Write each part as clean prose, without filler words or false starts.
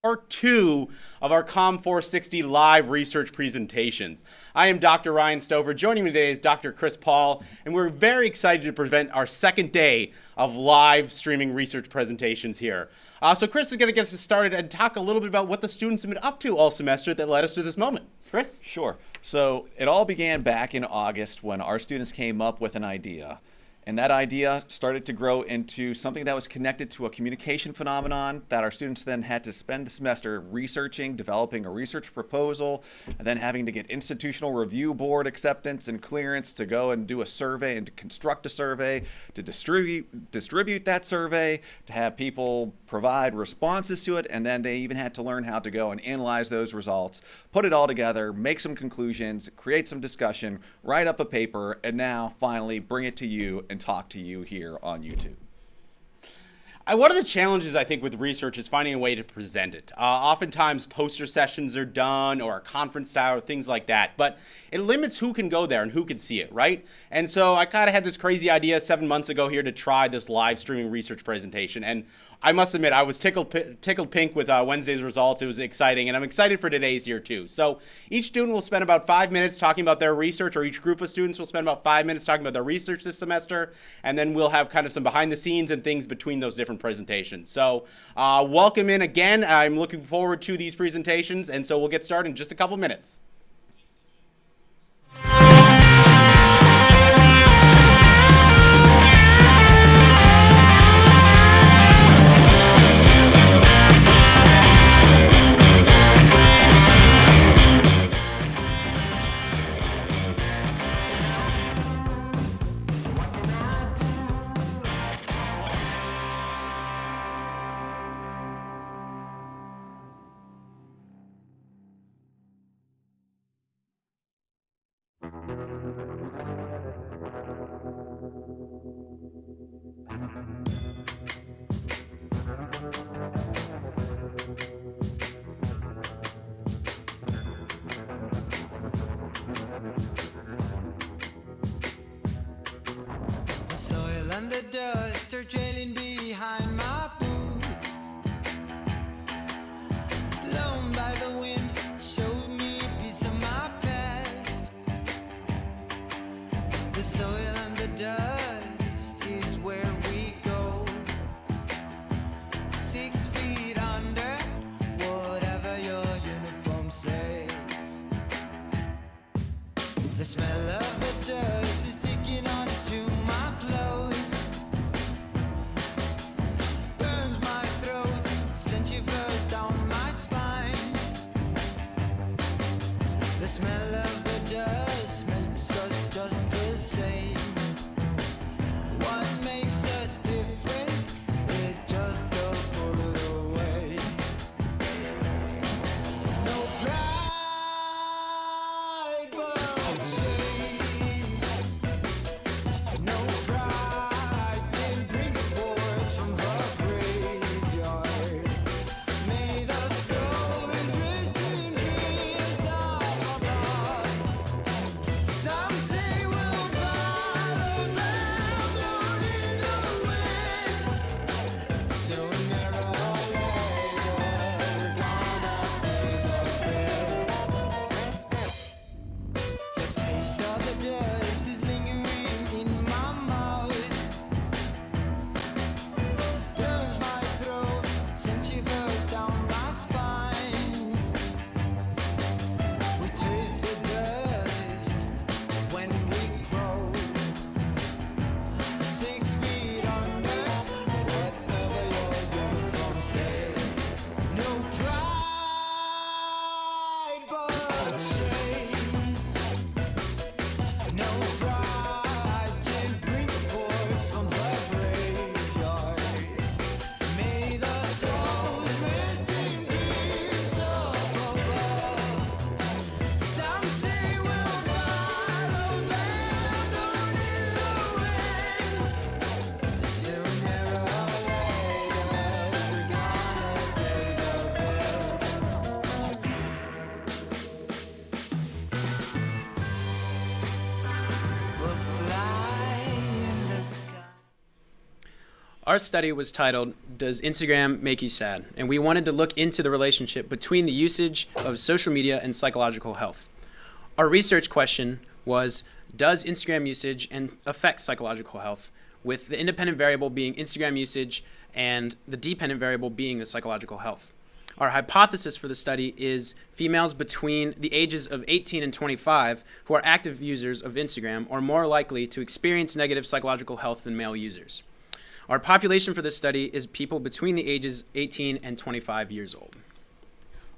part two of our COMM 460 live research presentations. I am Dr. Ryan Stouffer. Joining me today is Dr. Kris Paal, and we're very excited to present our second day of live streaming research presentations here. So Kris is going to get us started and talk a little bit about what the students have been up to all semester that led us to this moment. Kris? Sure. So it all began back in August when our students came up with an idea. And that idea started to grow into something that was connected to a communication phenomenon that our students then had to spend the semester researching, developing a research proposal, and then having to get institutional review board acceptance and clearance to go and do a survey and to construct a survey, to distribute that survey, to have people provide responses to it, and then they even had to learn how to go and analyze those results, put it all together, make some conclusions, create some discussion, write up a paper, and now finally bring it to you and talk to you here on YouTube. One of the challenges, I think, with research is finding a way to present it. Oftentimes, poster sessions are done or a conference style or things like that, but it limits who can go there and who can see it, right? And so I kind of had this crazy idea 7 months ago here to try this live streaming research presentation, and I must admit, I was tickled pink with Wednesday's results. It was exciting, and I'm excited for today's here too. So each student will spend about 5 minutes talking about their research, or each group of students will spend about 5 minutes talking about their research this semester, and then we'll have kind of some behind the scenes and things between those different presentations. So welcome in again. I'm looking forward to these presentations, and so we'll get started in just a couple minutes. And the dust are trailing behind my boots, blown by the wind, showed me a piece of my past. The soil and the dust is where we go, 6 feet under, whatever your uniform says. The smell of the dust is sticking onto my clothes. The smell of the dust makes us just the same. What makes us different is just a bullet away. No pride but shame. No pride can bring a corpse from the graveyard. May the souls rest in peace up above. Some say we'll follow them down in the wind. Sooner or later, we're gonna pay the bill. The taste of the dust is lingering in my mouth, burns my throat, sends shivers down my spine. We taste the dust when we crow, 6 feet under, whatever your uniform says. No pride but shame. No pride can bring a corpse from the graveyard. May the souls rest in peace up above. Some say we'll follow them down in the wind. Sooner or later, we're gonna pay the bill. We'll fly in the sky. Our study was titled does Instagram make you sad? And we wanted to look into the relationship between the usage of social media and psychological health. Our research question was, does Instagram usage affect psychological health, with the independent variable being Instagram usage and the dependent variable being the psychological health. Our hypothesis for the study is females between the ages of 18 and 25 who are active users of Instagram are more likely to experience negative psychological health than male users. Our population for this study is people between the ages 18 and 25 years old.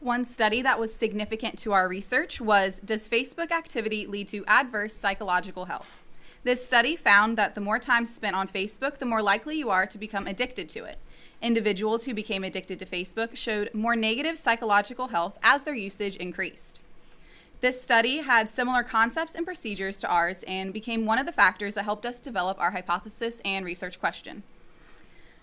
One study that was significant to our research was, does Facebook activity lead to adverse psychological health? This study found that the more time spent on Facebook, the more likely you are to become addicted to it. Individuals who became addicted to Facebook showed more negative psychological health as their usage increased. This study had similar concepts and procedures to ours and became one of the factors that helped us develop our hypothesis and research question.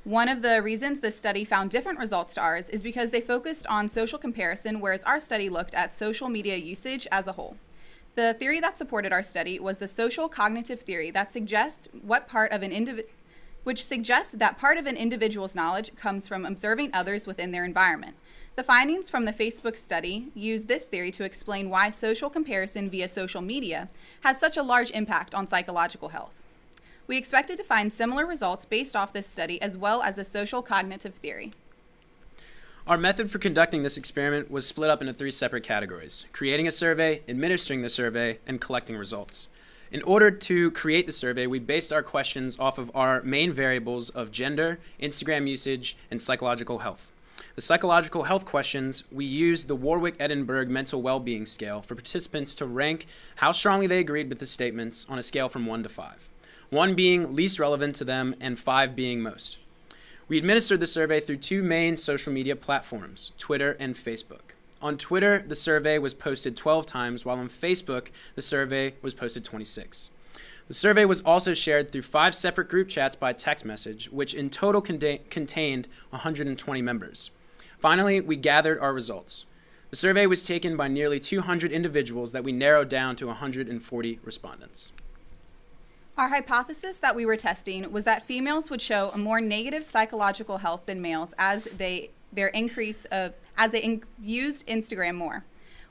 One of the reasons this study found different results to ours is because they focused on social comparison, whereas our study looked at social media usage as a whole. The theory that supported our study was the social cognitive theory that suggests that part of an individual's knowledge comes from observing others within their environment. The findings from the Facebook study use this theory to explain why social comparison via social media has such a large impact on psychological health. We expected to find similar results based off this study as well as the social cognitive theory. Our method for conducting this experiment was split up into 3 separate categories: creating a survey, administering the survey, and collecting results. In order to create the survey, we based our questions off of our main variables of gender, Instagram usage, and psychological health. The psychological health questions, we used the Warwick-Edinburgh Mental Wellbeing Scale for participants to rank how strongly they agreed with the statements on a scale from 1 to 5, 1 being least relevant to them and 5 being most. We administered the survey through 2 main social media platforms, Twitter and Facebook. On Twitter, the survey was posted 12 times, while on Facebook, the survey was posted 26. The survey was also shared through 5 separate group chats by text message, which in total contained 120 members. Finally, we gathered our results. The survey was taken by nearly 200 individuals that we narrowed down to 140 respondents. Our hypothesis that we were testing was that females would show a more negative psychological health than males as they used Instagram more.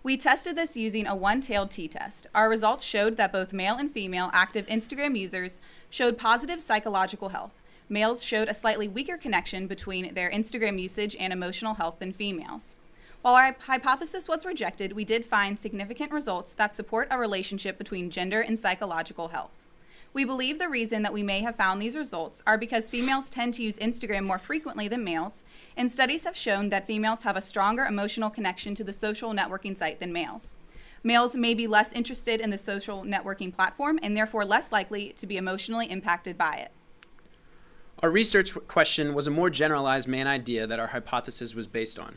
We tested this using a one-tailed t-test. Our results showed that both male and female active Instagram users showed positive psychological health. Males showed a slightly weaker connection between their Instagram usage and emotional health than females. While our hypothesis was rejected, we did find significant results that support a relationship between gender and psychological health. We believe the reason that we may have found these results are because females tend to use Instagram more frequently than males, and studies have shown that females have a stronger emotional connection to the social networking site than males. Males may be less interested in the social networking platform and therefore less likely to be emotionally impacted by it. Our research question was a more generalized main idea that our hypothesis was based on.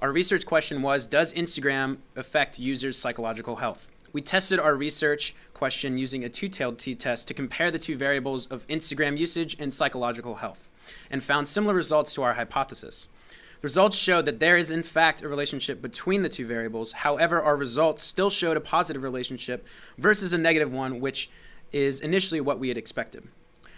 Our research question was, does Instagram affect users' psychological health? We tested our research question using a 2-tailed t-test to compare the 2 variables of Instagram usage and psychological health, and found similar results to our hypothesis. The results showed that there is in fact a relationship between the 2 variables. However, our results still showed a positive relationship versus a negative one, which is initially what we had expected.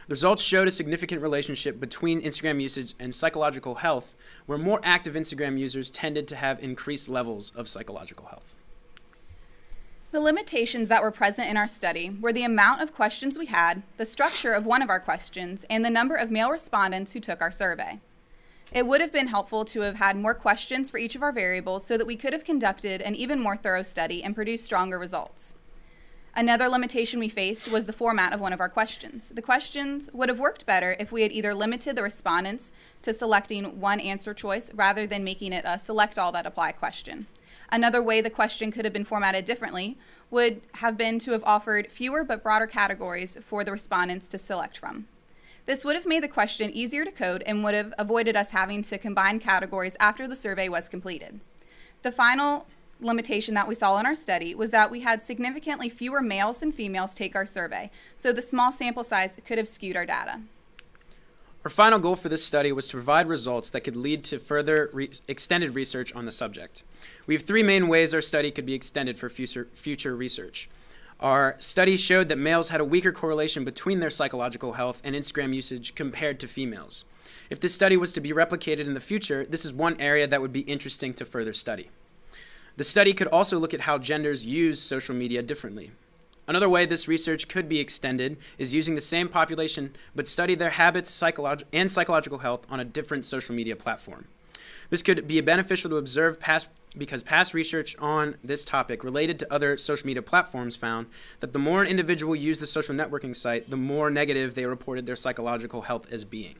The results showed a significant relationship between Instagram usage and psychological health, where more active Instagram users tended to have increased levels of psychological health. The limitations that were present in our study were the amount of questions we had, the structure of one of our questions, and the number of male respondents who took our survey. It would have been helpful to have had more questions for each of our variables so that we could have conducted an even more thorough study and produced stronger results. Another limitation we faced was the format of one of our questions. The questions would have worked better if we had either limited the respondents to selecting one answer choice rather than making it a select all that apply question. Another way the question could have been formatted differently would have been to have offered fewer but broader categories for the respondents to select from. This would have made the question easier to code and would have avoided us having to combine categories after the survey was completed. The final limitation that we saw in our study was that we had significantly fewer males than females take our survey, so the small sample size could have skewed our data. Our final goal for this study was to provide results that could lead to further extended research on the subject. We have 3 main ways our study could be extended for future research. Our study showed that males had a weaker correlation between their psychological health and Instagram usage compared to females. If this study was to be replicated in the future, this is one area that would be interesting to further study. The study could also look at how genders use social media differently. Another way this research could be extended is using the same population but study their habits and psychological health on a different social media platform. This could be beneficial to observe because past research on this topic related to other social media platforms found that the more an individual used the social networking site, the more negative they reported their psychological health as being.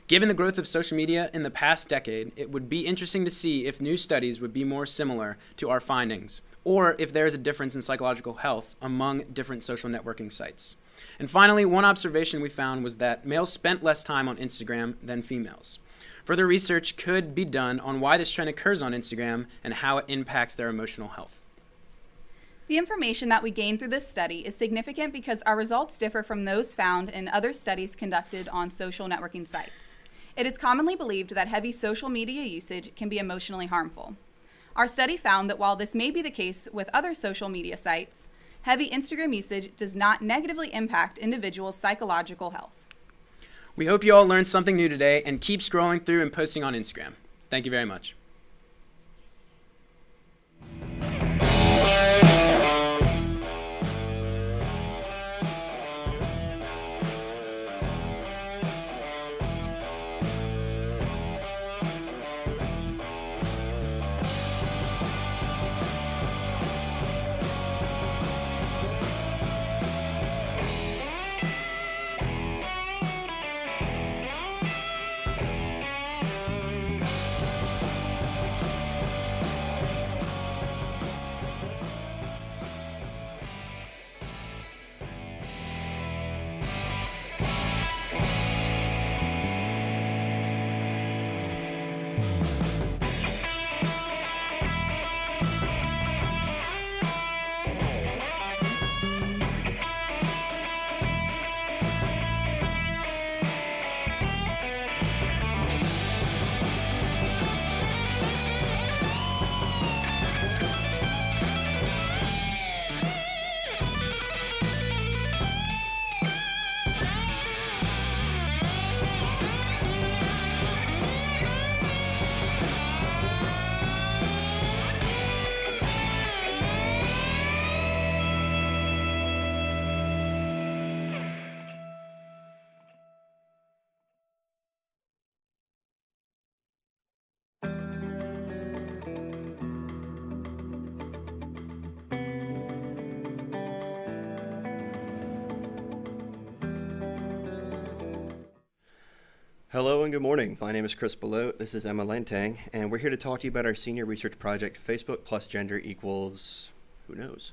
Given the growth of social media in the past decade, it would be interesting to see if new studies would be more similar to our findings, or if there is a difference in psychological health among different social networking sites. And finally, one observation we found was that males spent less time on Instagram than females. Further research could be done on why this trend occurs on Instagram and how it impacts their emotional health. The information that we gained through this study is significant because our results differ from those found in other studies conducted on social networking sites. It is commonly believed that heavy social media usage can be emotionally harmful. Our study found that while this may be the case with other social media sites, heavy Instagram usage does not negatively impact individuals' psychological health. We hope you all learned something new today and keep scrolling through and posting on Instagram. Thank you very much. Hello and good morning. My name is Kris. This is Emma Lentang, and we're here to talk to you about our senior research project, Facebook plus gender equals who knows.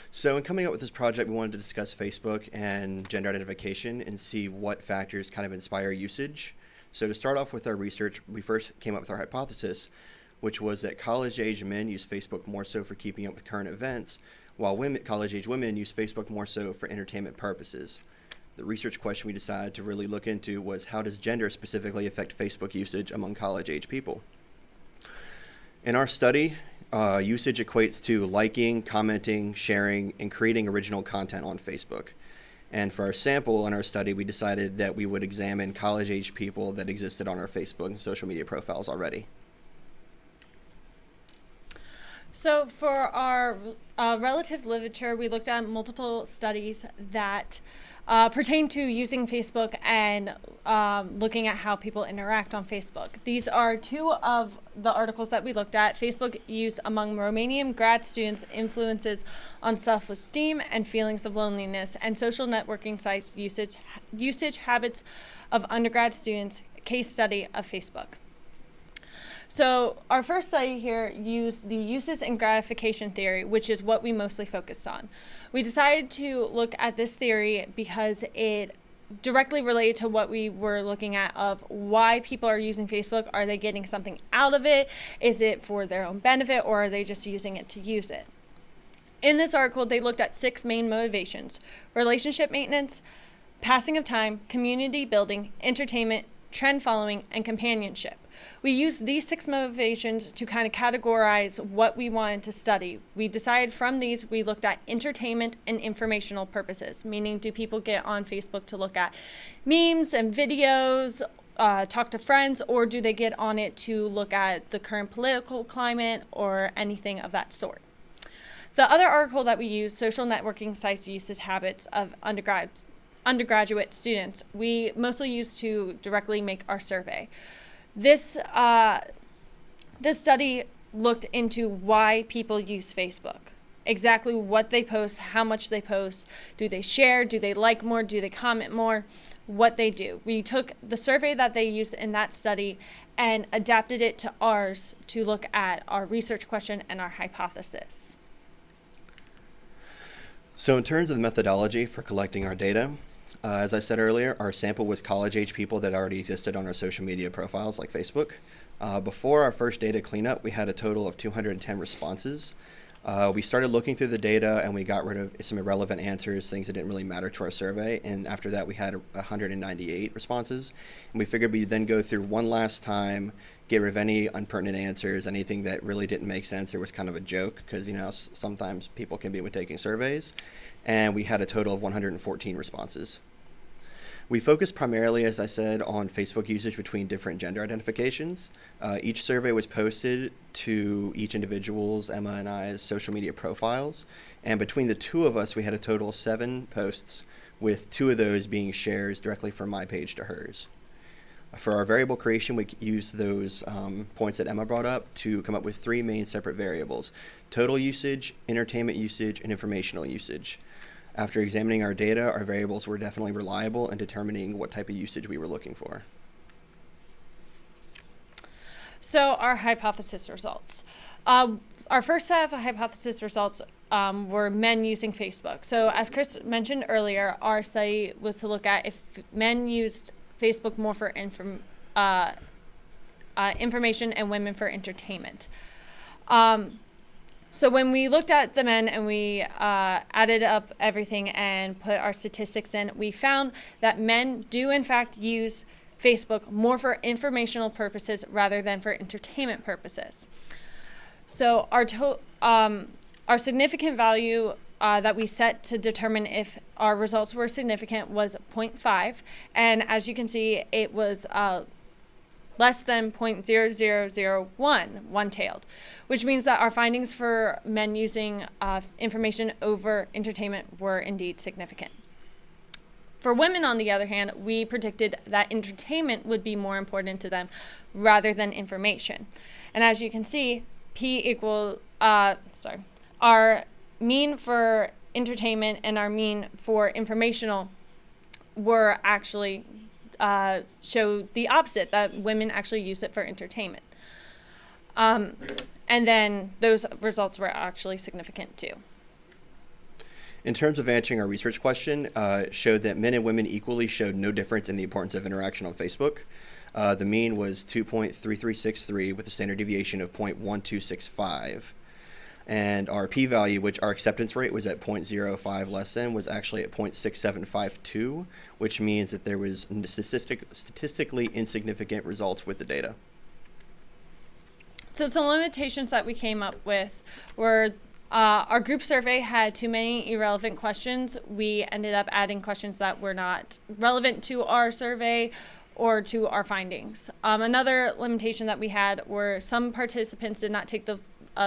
So in coming up with this project, we wanted to discuss Facebook and gender identification and see what factors kind of inspire usage. So to start off with our research, we first came up with our hypothesis, which was that college-age men use Facebook more so for keeping up with current events, while college-age women use Facebook more so for entertainment purposes. The research question we decided to really look into was how does gender specifically affect Facebook usage among college-age people? In our study, usage equates to liking, commenting, sharing, and creating original content on Facebook. And for our sample in our study, we decided that we would examine college-age people that existed on our Facebook and social media profiles already. So for our relative literature, we looked at multiple studies that pertain to using Facebook and looking at how people interact on Facebook. These are two of the articles that we looked at. Facebook use among Romanian grad students influences on self-esteem and feelings of loneliness, and social networking sites usage habits of undergrad students, case study of Facebook. So our first study here used the uses and gratification theory, which is what we mostly focused on. We decided to look at this theory because it directly related to what we were looking at of why people are using Facebook. Are they getting something out of it? Is it for their own benefit, or are they just using it to use it? In this article, they looked at 6 main motivations: relationship maintenance, passing of time, community building, entertainment, trend following, and companionship. We used these 6 motivations to kind of categorize what we wanted to study. We decided from these, we looked at entertainment and informational purposes, meaning do people get on Facebook to look at memes and videos, talk to friends, or do they get on it to look at the current political climate or anything of that sort? The other article that we used, Social Networking Sites Usage Habits of Undergraduate Students, we mostly used to directly make our survey. This study looked into why people use Facebook, exactly what they post, how much they post, do they share, do they like more, do they comment more, what they do. We took the survey that they used in that study and adapted it to ours to look at our research question and our hypothesis. So in terms of the methodology for collecting our data, as I said earlier, our sample was college-age people that already existed on our social media profiles like Facebook. Before our first data cleanup, we had a total of 210 responses. We started looking through the data and we got rid of some irrelevant answers, things that didn't really matter to our survey. And after that, we had 198 responses. And we figured we'd then go through one last time, get rid of any unpertinent answers, anything that really didn't make sense or was kind of a joke, because sometimes people can be when taking surveys. And we had a total of 114 responses. We focused primarily, as I said, on Facebook usage between different gender identifications. Each survey was posted to each individual's, Emma and I's, social media profiles. And between the two of us, we had a total of 7 posts, with 2 of those being shares directly from my page to hers. For our variable creation, we used those points that Emma brought up to come up with 3 main separate variables: total usage, entertainment usage, and informational usage. After examining our data, our variables were definitely reliable in determining what type of usage we were looking for. So our hypothesis results. Our first set of hypothesis results were men using Facebook. So as Kris mentioned earlier, our study was to look at if men used Facebook more for information and women for entertainment. So when we looked at the men and we added up everything and put our statistics in, we found that men do in fact use Facebook more for informational purposes rather than for entertainment purposes. So our significant value that we set to determine if our results were significant was 0.5, and as you can see, it was less than 0.0001, one-tailed, which means that our findings for men using information over entertainment were indeed significant. For women, on the other hand, we predicted that entertainment would be more important to them rather than information. And as you can see, our mean for entertainment and our mean for informational were actually show the opposite, that women actually use it for entertainment. And then those results were actually significant too. In terms of answering our research question, it showed that men and women equally showed no difference in the importance of interaction on Facebook. The mean was 2.3363 with a standard deviation of 0.1265. And our p-value, which our acceptance rate was at 0.05 less than, was actually at 0.6752, which means that there was statistically insignificant results with the data. So some limitations that we came up with were our group survey had too many irrelevant questions. We ended up adding questions that were not relevant to our survey or to our findings. Another limitation that we had were some participants did not take the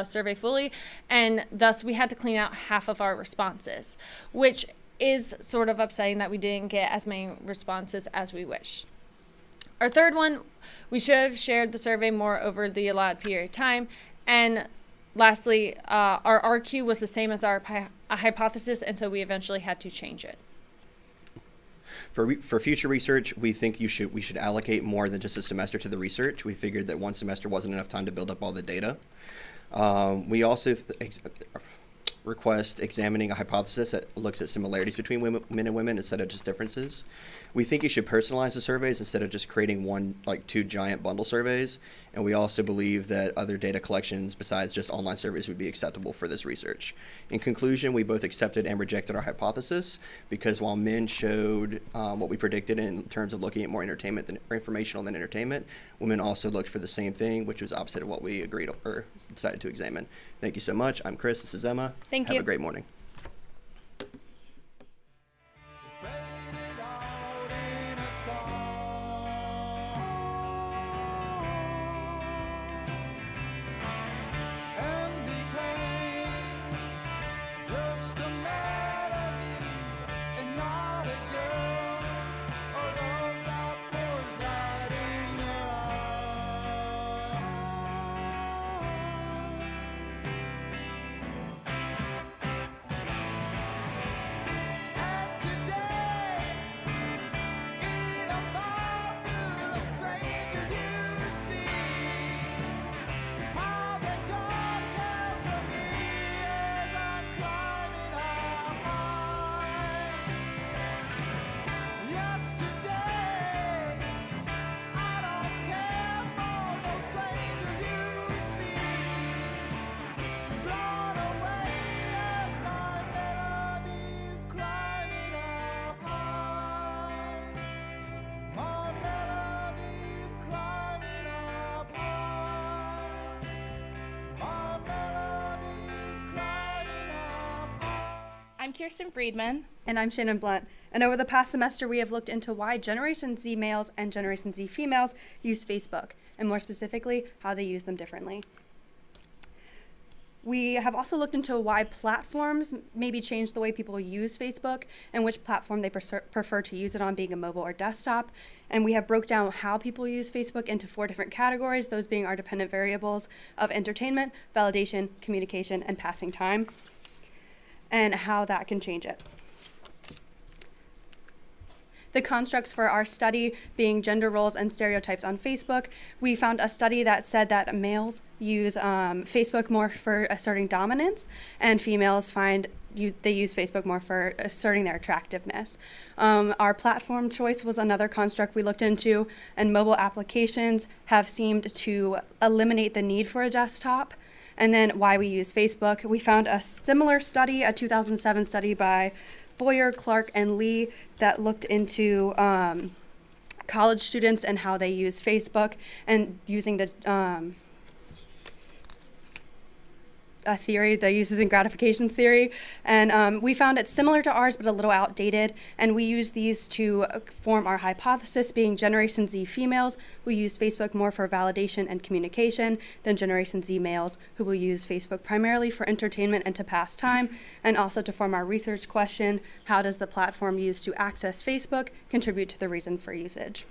survey fully, and thus we had to clean out half of our responses, which is sort of upsetting that we didn't get as many responses as we wish. Our third one, we should have shared the survey more over the allotted period of time. And lastly, our RQ was the same as our hypothesis, and so we eventually had to change it. For future research, we think we should allocate more than just a semester to the research. We figured that one semester wasn't enough time to build up all the data. We also request examining a hypothesis that looks at similarities between men and women instead of just differences. We think you should personalize the surveys instead of just creating two giant bundle surveys. And we also believe that other data collections besides just online surveys would be acceptable for this research. In conclusion, we both accepted and rejected our hypothesis because while men showed what we predicted in terms of looking at more entertainment than or informational than entertainment, women also looked for the same thing, which was opposite of what we agreed or decided to examine. Thank you so much. I'm Kris. This is Emma. Thank Have you. a great morning. Faded out in a song and became just a melody and not a girl or love that pours right in your eyes. And today, in a bar full of strangers, you see how they don't care for me as I'm climbing up high. Yesterday, I don't care for those strangers you see, blown away as my melody's climbing up high. My melody's climbing up high. My melody's climbing up high. I'm Kirsten Friedman. And I'm Shannon Blunt. And over the past semester, we have looked into why Generation Z males and Generation Z females use Facebook, and more specifically, how they use them differently. We have also looked into why platforms maybe change the way people use Facebook and which platform they prefer to use it on, being a mobile or desktop. And we have broke down how people use Facebook into 4 different categories, those being our dependent variables of entertainment, validation, communication, and passing time, and how that can change it. The constructs for our study being gender roles and stereotypes on Facebook, we found a study that said that males use Facebook more for asserting dominance, and females they use Facebook more for asserting their attractiveness. Our platform choice was another construct we looked into, and mobile applications have seemed to eliminate the need for a desktop. And then why we use Facebook, we found a similar study, a 2007 study by Boyer, Clark, and Lee that looked into college students and how they use Facebook and using the a theory, the uses and gratification theory. And we found it similar to ours, but a little outdated. And we use these to form our hypothesis, being Generation Z females who use Facebook more for validation and communication than Generation Z males who will use Facebook primarily for entertainment and to pass time. And also to form our research question, how does the platform used to access Facebook contribute to the reason for usage?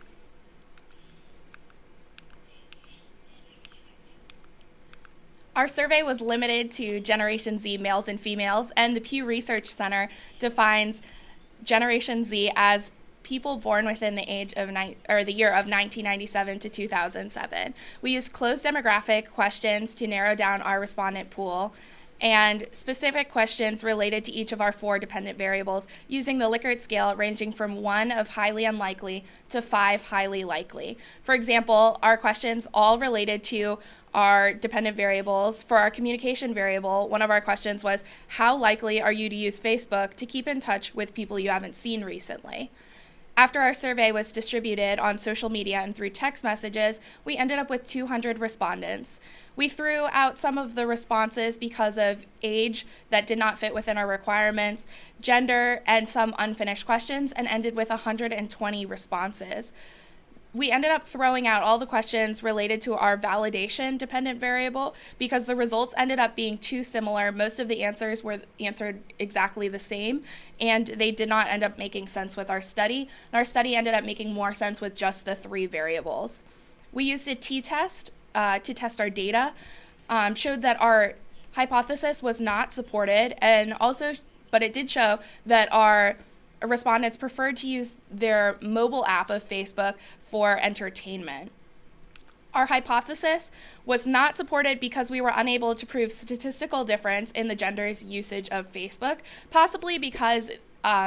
Our survey was limited to Generation Z males and females, and the Pew Research Center defines Generation Z as people born within the age of the year of 1997 to 2007. We used closed demographic questions to narrow down our respondent pool, and specific questions related to each of our 4 dependent variables using the Likert scale ranging from 1 of highly unlikely to 5 highly likely. For example, our questions all related to our dependent variables. For our communication variable, one of our questions was, how likely are you to use Facebook to keep in touch with people you haven't seen recently? After our survey was distributed on social media and through text messages, we ended up with 200 respondents. We threw out some of the responses because of age that did not fit within our requirements, gender, and some unfinished questions, and ended with 120 responses. We ended up throwing out all the questions related to our validation dependent variable because the results ended up being too similar. Most of the answers were answered exactly the same, and they did not end up making sense with our study. And our study ended up making more sense with just the 3 variables. We used a t-test to test our data, showed that our hypothesis was not supported, but it did show that our respondents preferred to use their mobile app of Facebook for entertainment. Our hypothesis was not supported because we were unable to prove statistical difference in the gender's usage of Facebook, possibly because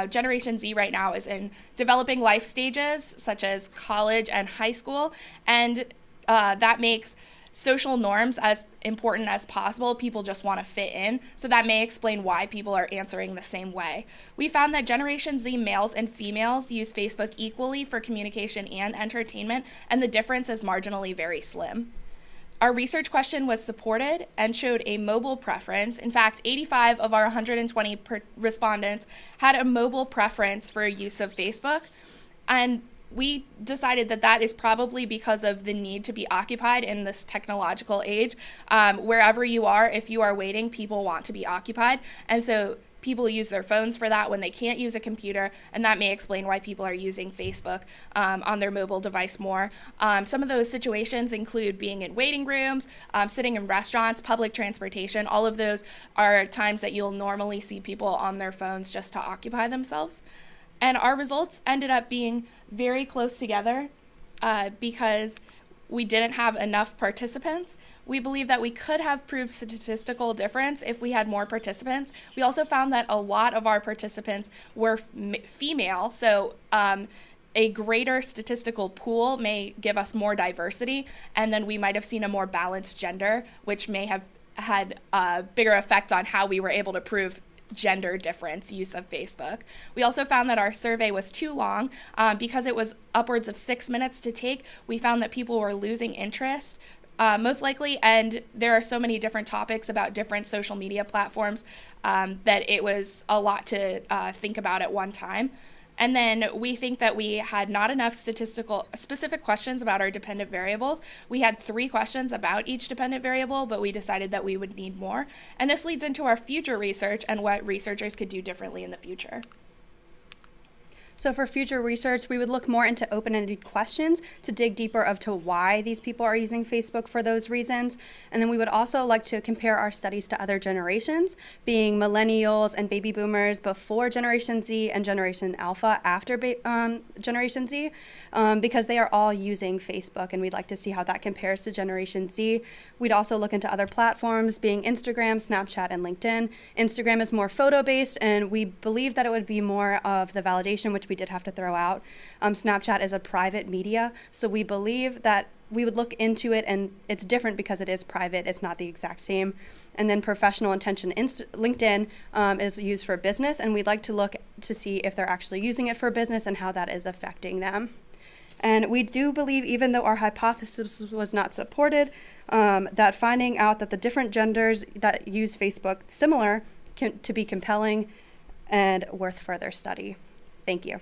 Generation Z right now is in developing life stages, such as college and high school, and that makes social norms as important as possible. People just want to fit in, so that may explain why people are answering the same way. We found that Generation Z males and females use Facebook equally for communication and entertainment, and the difference is marginally very slim. Our research question was supported and showed a mobile preference. In fact, 85 of our 120 respondents had a mobile preference for use of Facebook, and we decided that that is probably because of the need to be occupied in this technological age. Wherever you are, if you are waiting, people want to be occupied. And so people use their phones for that when they can't use a computer, and that may explain why people are using Facebook on their mobile device more. Some of those situations include being in waiting rooms, sitting in restaurants, public transportation. All of those are times that you'll normally see people on their phones just to occupy themselves. And our results ended up being very close together because we didn't have enough participants. We believe that we could have proved statistical difference if we had more participants. We also found that a lot of our participants were female, so a greater statistical pool may give us more diversity, and then we might have seen a more balanced gender, which may have had a bigger effect on how we were able to prove gender difference use of Facebook. We also found that our survey was too long because it was upwards of 6 minutes to take. We found that people were losing interest, most likely, and there are so many different topics about different social media platforms that it was a lot to think about at one time. And then we think that we had not enough specific questions about our dependent variables. We had 3 questions about each dependent variable, but we decided that we would need more. And this leads into our future research and what researchers could do differently in the future. So for future research, we would look more into open-ended questions to dig deeper of to why these people are using Facebook for those reasons. And then we would also like to compare our studies to other generations, being millennials and baby boomers before Generation Z and Generation Alpha after Generation Z, because they are all using Facebook, and we'd like to see how that compares to Generation Z. We'd also look into other platforms, being Instagram, Snapchat, and LinkedIn. Instagram is more photo-based, and we believe that it would be more of the validation, which we did have to throw out. Snapchat is a private media, so we believe that we would look into it, and it's different because it is private. It's not the exact same. And then professional intention, LinkedIn is used for business, and we'd like to look to see if they're actually using it for business and how that is affecting them. And we do believe, even though our hypothesis was not supported, that finding out that the different genders that use Facebook similar to be compelling and worth further study. Thank you.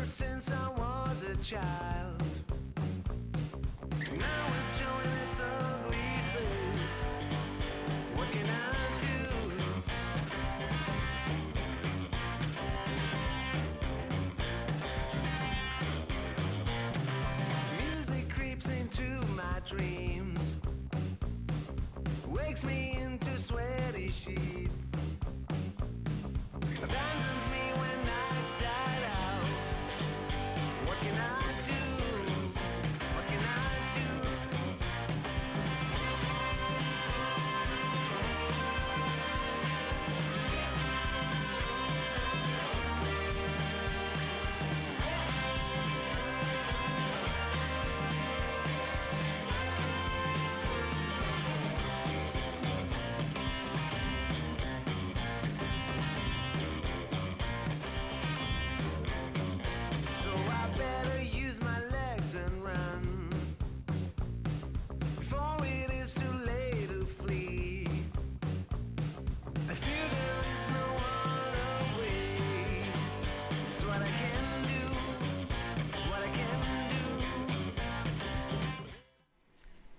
Since I was a child, now it's showing its ugly face. What can I do? Music creeps into my dreams, wakes me into sweaty sheets, abandons me when nights died out. What can I do? What can I do?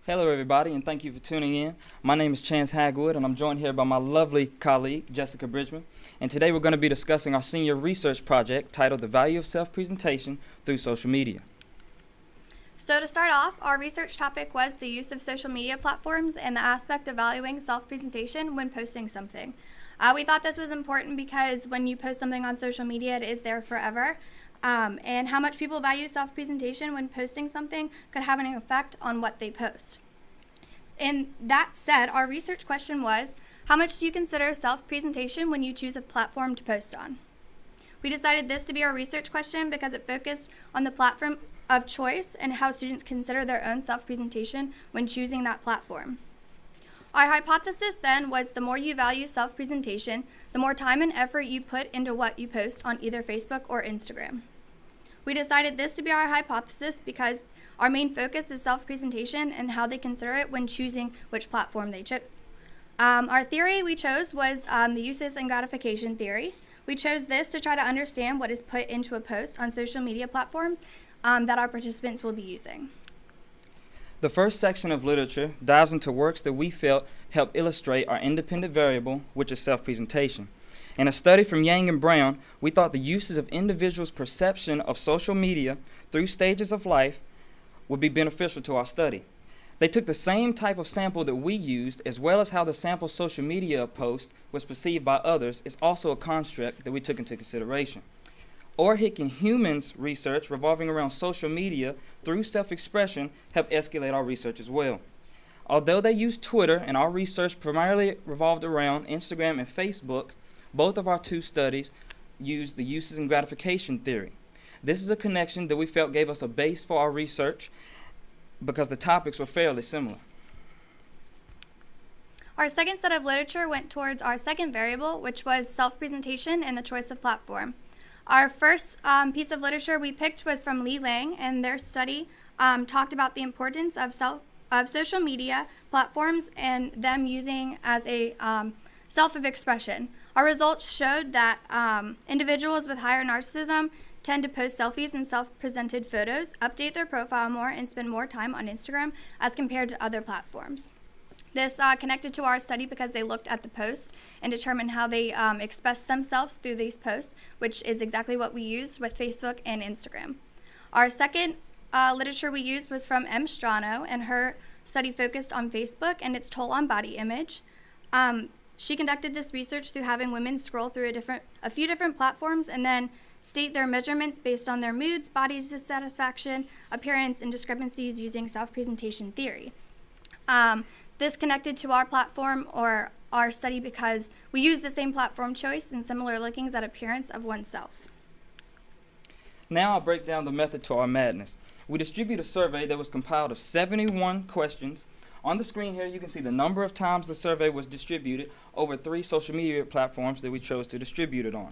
Hello, everybody, and thank you for tuning in. My name is Chance Hagwood, and I'm joined here by my lovely colleague, Jessica Bridgman. And today we're going to be discussing our senior research project titled The Value of Self-Presentation Through Social Media. So to start off, our research topic was the use of social media platforms and the aspect of valuing self-presentation when posting something. We thought this was important because when you post something on social media, it is there forever. And how much people value self-presentation when posting something could have an effect on what they post. And that said, our research question was, how much do you consider self-presentation when you choose a platform to post on? We decided this to be our research question because it focused on the platform of choice and how students consider their own self-presentation when choosing that platform. Our hypothesis then was the more you value self-presentation, the more time and effort you put into what you post on either Facebook or Instagram. We decided this to be our hypothesis because our main focus is self-presentation and how they consider it when choosing which platform they chose. Our theory we chose was the uses and gratification theory. We chose this to try to understand what is put into a post on social media platforms that our participants will be using. The first section of literature dives into works that we felt help illustrate our independent variable, which is self-presentation. In a study from Yang and Brown, we thought the uses of individuals' perception of social media through stages of life would be beneficial to our study. They took the same type of sample that we used, as well as how the sample social media post was perceived by others is also a construct that we took into consideration. Orhick and Human's research revolving around social media through self-expression helped escalate our research as well. Although they used Twitter and our research primarily revolved around Instagram and Facebook, both of our two studies used the uses and gratification theory. This is a connection that we felt gave us a base for our research because the topics were fairly similar. Our second set of literature went towards our second variable, which was self-presentation and the choice of platform. Our first piece of literature we picked was from Lee Lang, and their study talked about the importance of social media platforms and them using as a self-expression. Our results showed that individuals with higher narcissism tend to post selfies and self-presented photos, update their profile more, and spend more time on Instagram as compared to other platforms. This connected to our study because they looked at the post and determined how they express themselves through these posts, which is exactly what we used with Facebook and Instagram. Our second literature we used was from M. Strano, and her study focused on Facebook and its toll on body image. She conducted this research through having women scroll through a few different platforms and then state their measurements based on their moods, body dissatisfaction, appearance, and discrepancies using self-presentation theory. This connected to our platform or our study because we use the same platform choice and similar lookings at appearance of oneself. Now I'll break down the method to our madness. We distribute a survey that was compiled of 71 questions. On the screen here, you can see the number of times the survey was distributed over 3 social media platforms that we chose to distribute it on.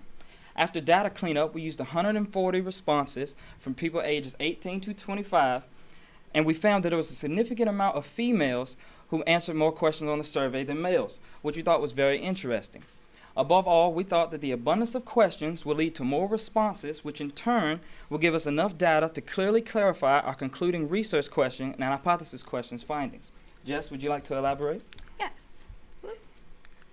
After data cleanup, we used 140 responses from people ages 18 to 25, and we found that there was a significant amount of females who answered more questions on the survey than males, which we thought was very interesting. Above all, we thought that the abundance of questions will lead to more responses, which in turn will give us enough data to clearly clarify our concluding research question and hypothesis questions findings. Jess, would you like to elaborate? Yes.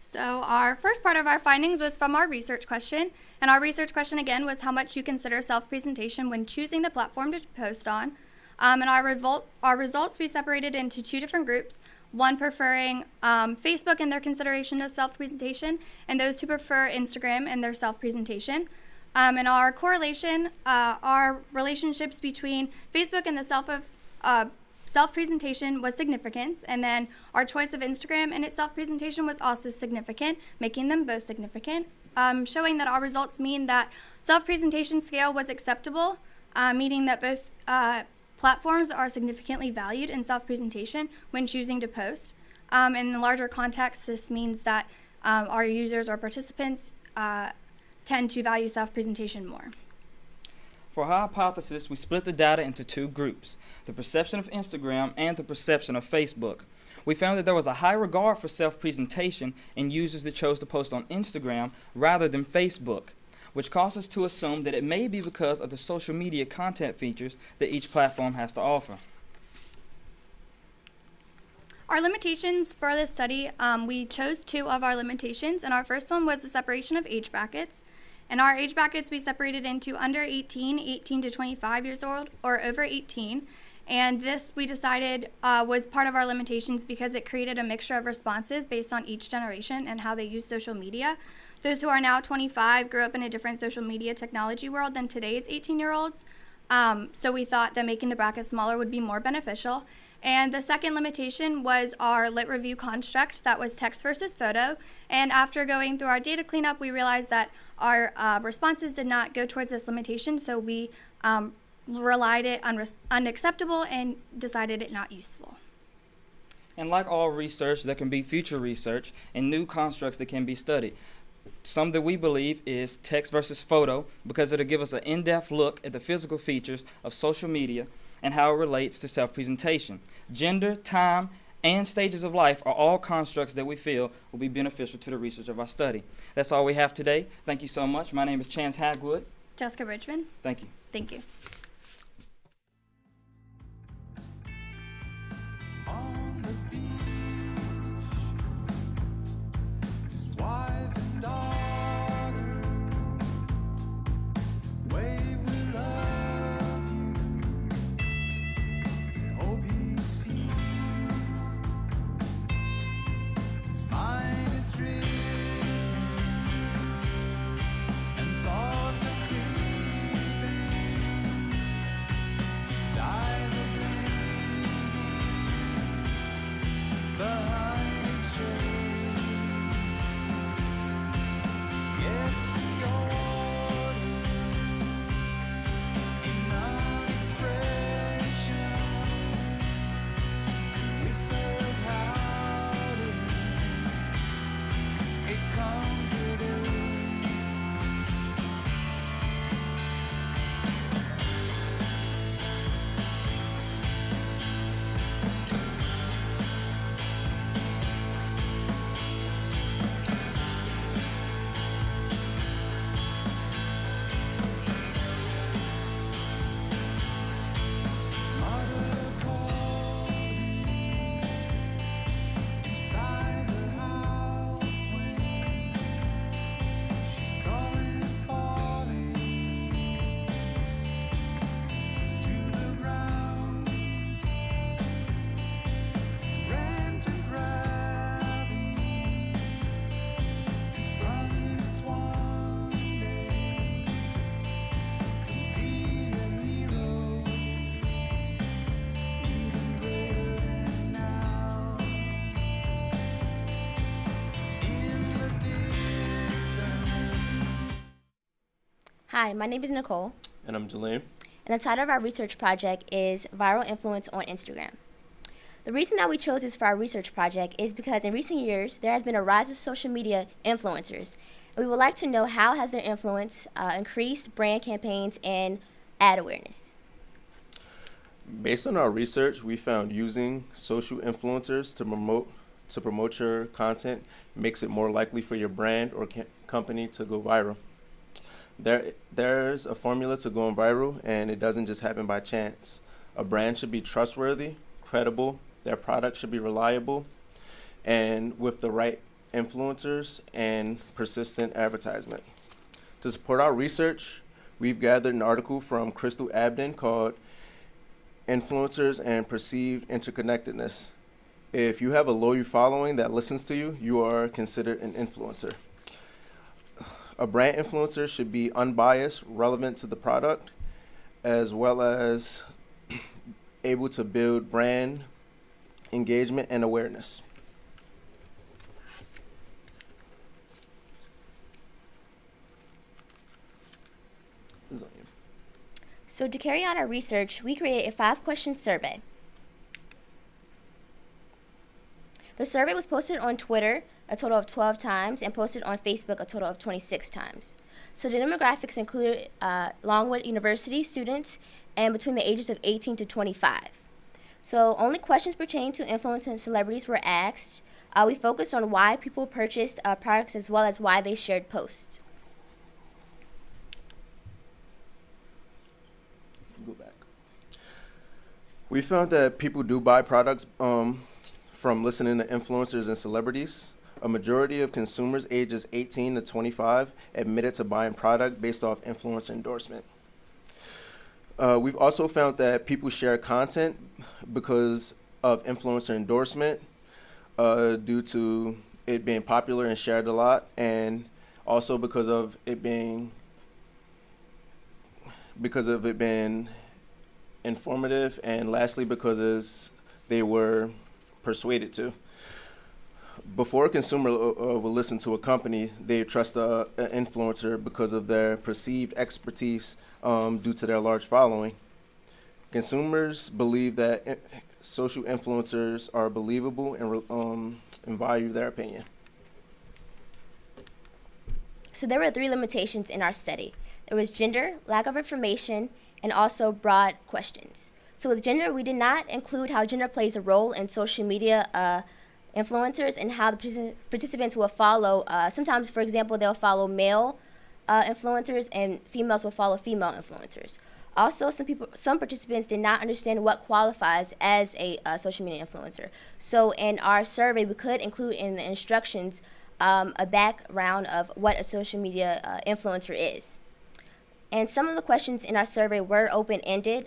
So our first part of our findings was from our research question, and our research question again was how much you consider self-presentation when choosing the platform to post on. And our results we separated into 2 different groups, one preferring Facebook in their consideration of self-presentation, and those who prefer Instagram in their self-presentation. And our correlation, our relationships between Facebook and the self-presentation was significant, and then our choice of Instagram and its self-presentation was also significant, making them both significant, showing that our results mean that self-presentation scale was acceptable, meaning that both platforms are significantly valued in self-presentation when choosing to post. In the larger context, this means that our users or participants tend to value self-presentation more. For our hypothesis, we split the data into 2 groups, the perception of Instagram and the perception of Facebook. We found that there was a high regard for self-presentation in users that chose to post on Instagram rather than Facebook, which caused us to assume that it may be because of the social media content features that each platform has to offer. Our limitations for this study, we chose 2 of our limitations, and our first one was the separation of age brackets. In our age brackets, we separated into under 18, 18 to 25 years old, or over 18. And this, we decided, was part of our limitations because it created a mixture of responses based on each generation and how they use social media. Those who are now 25 grew up in a different social media technology world than today's 18-year-olds. So we thought that making the bracket smaller would be more beneficial. And the second limitation was our lit review construct that was text versus photo. And after going through our data cleanup, we realized that our responses did not go towards this limitation, so we relied it unacceptable and decided it not useful. And like all research, there can be future research and new constructs that can be studied. Some that we believe is text versus photo because it'll give us an in-depth look at the physical features of social media and how it relates to self-presentation. Gender, time, and stages of life are all constructs that we feel will be beneficial to the research of our study. That's all we have today. Thank you so much. My name is Chance Hagwood. Jessica Richmond. Thank you. Thank you. On the beach, his wife and daughter wave, we love you, and hope he sees. His mind is drifting, and thoughts are creeping. His eyes are blinking behind his shades. Gets the order in non-expression. Whispers how did it come to this? His mother called him inside the house when she saw him falling to the ground. Ran to grab him, promised one day he'd be a hero, even greater than now. In the distance. Hi, my name is Nicole, And I'm Jaleem. and the title of our research project is Viral Influence on Instagram. The reason that we chose this for our research project is because in recent years, there has been a rise of social media influencers. And we would like to know how has their influence increased brand campaigns and ad awareness. Based on our research, we found using social influencers to promote your content makes it more likely for your brand or company to go viral. There's a formula to going viral, and it doesn't just happen by chance. A brand should be trustworthy, credible, their product should be reliable, and with the right influencers and persistent advertisement. To support our research, we've gathered an article from Crystal Abden called Influencers and Perceived Interconnectedness. If you have a loyal following that listens to you, you are considered an influencer. A brand influencer should be unbiased, relevant to the product, as well as able to build brand engagement and awareness. This is on you. So to carry out our research, we created a 5-question survey. The survey was posted on Twitter a total of 12 times and posted on Facebook a total of 26 times. So the demographics included Longwood University students and between the ages of 18 to 25. So only questions pertaining to influence and celebrities were asked. We focused on why people purchased products as well as why they shared posts. Go back. We found that people do buy products from listening to influencers and celebrities. A majority of consumers ages 18 to 25 admitted to buying product based off influencer endorsement. We've also found that people share content because of influencer endorsement due to it being popular and shared a lot, and also because of it being informative, and lastly because they were persuaded to. Before a consumer will listen to a company, they trust an influencer because of their perceived expertise due to their large following. Consumers believe that social influencers are believable and value their opinion. So there were 3 limitations in our study. There was gender, lack of information, and also broad questions. So with gender, we did not include how gender plays a role in social media influencers and how the participants will follow. Sometimes, for example, they'll follow male influencers and females will follow female influencers. Also, some participants did not understand what qualifies as a social media influencer. So in our survey, we could include in the instructions a background of what a social media influencer is. And some of the questions in our survey were open-ended,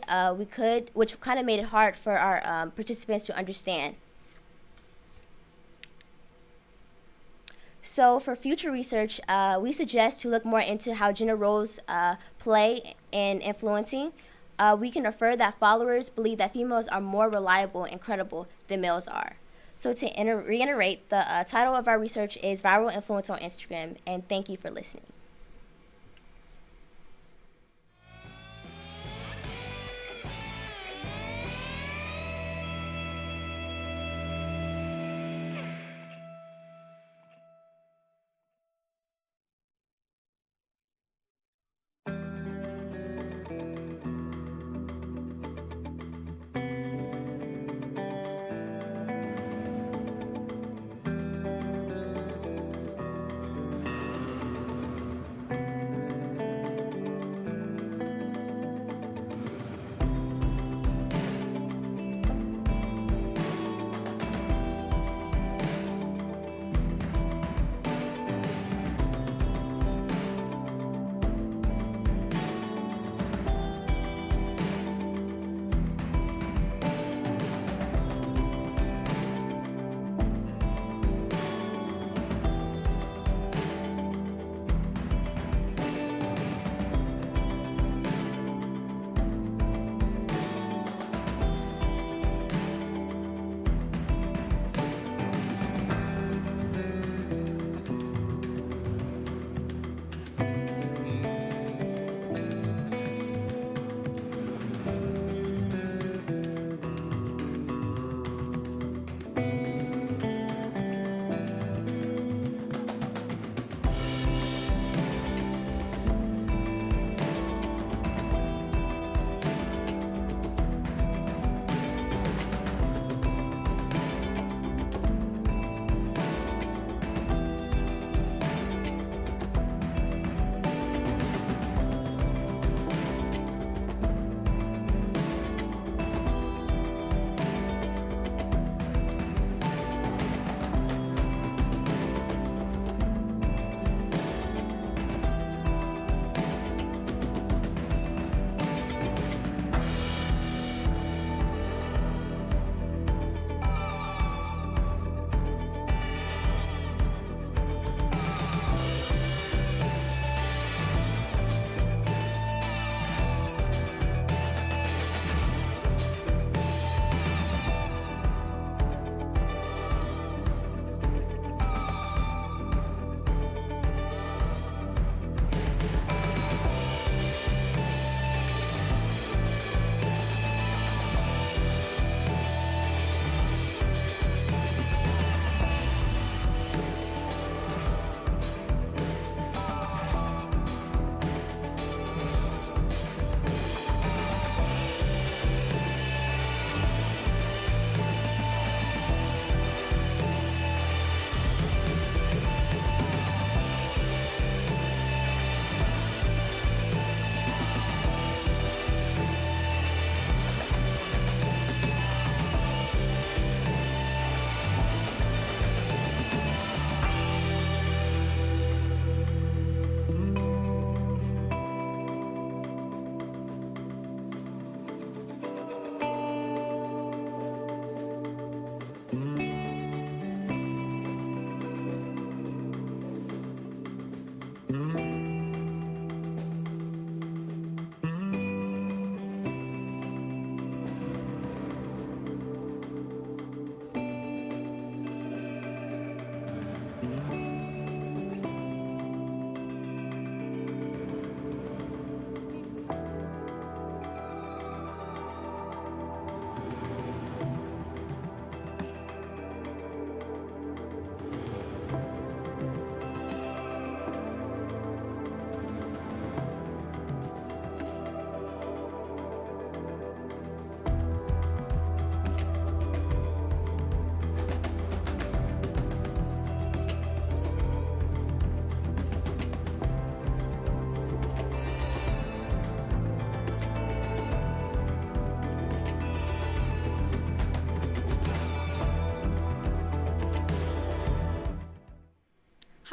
which kind of made it hard for our participants to understand. So for future research, we suggest to look more into how gender roles play in influencing. We can infer that followers believe that females are more reliable and credible than males are. So to reiterate, the title of our research is Viral Influence on Instagram, and thank you for listening.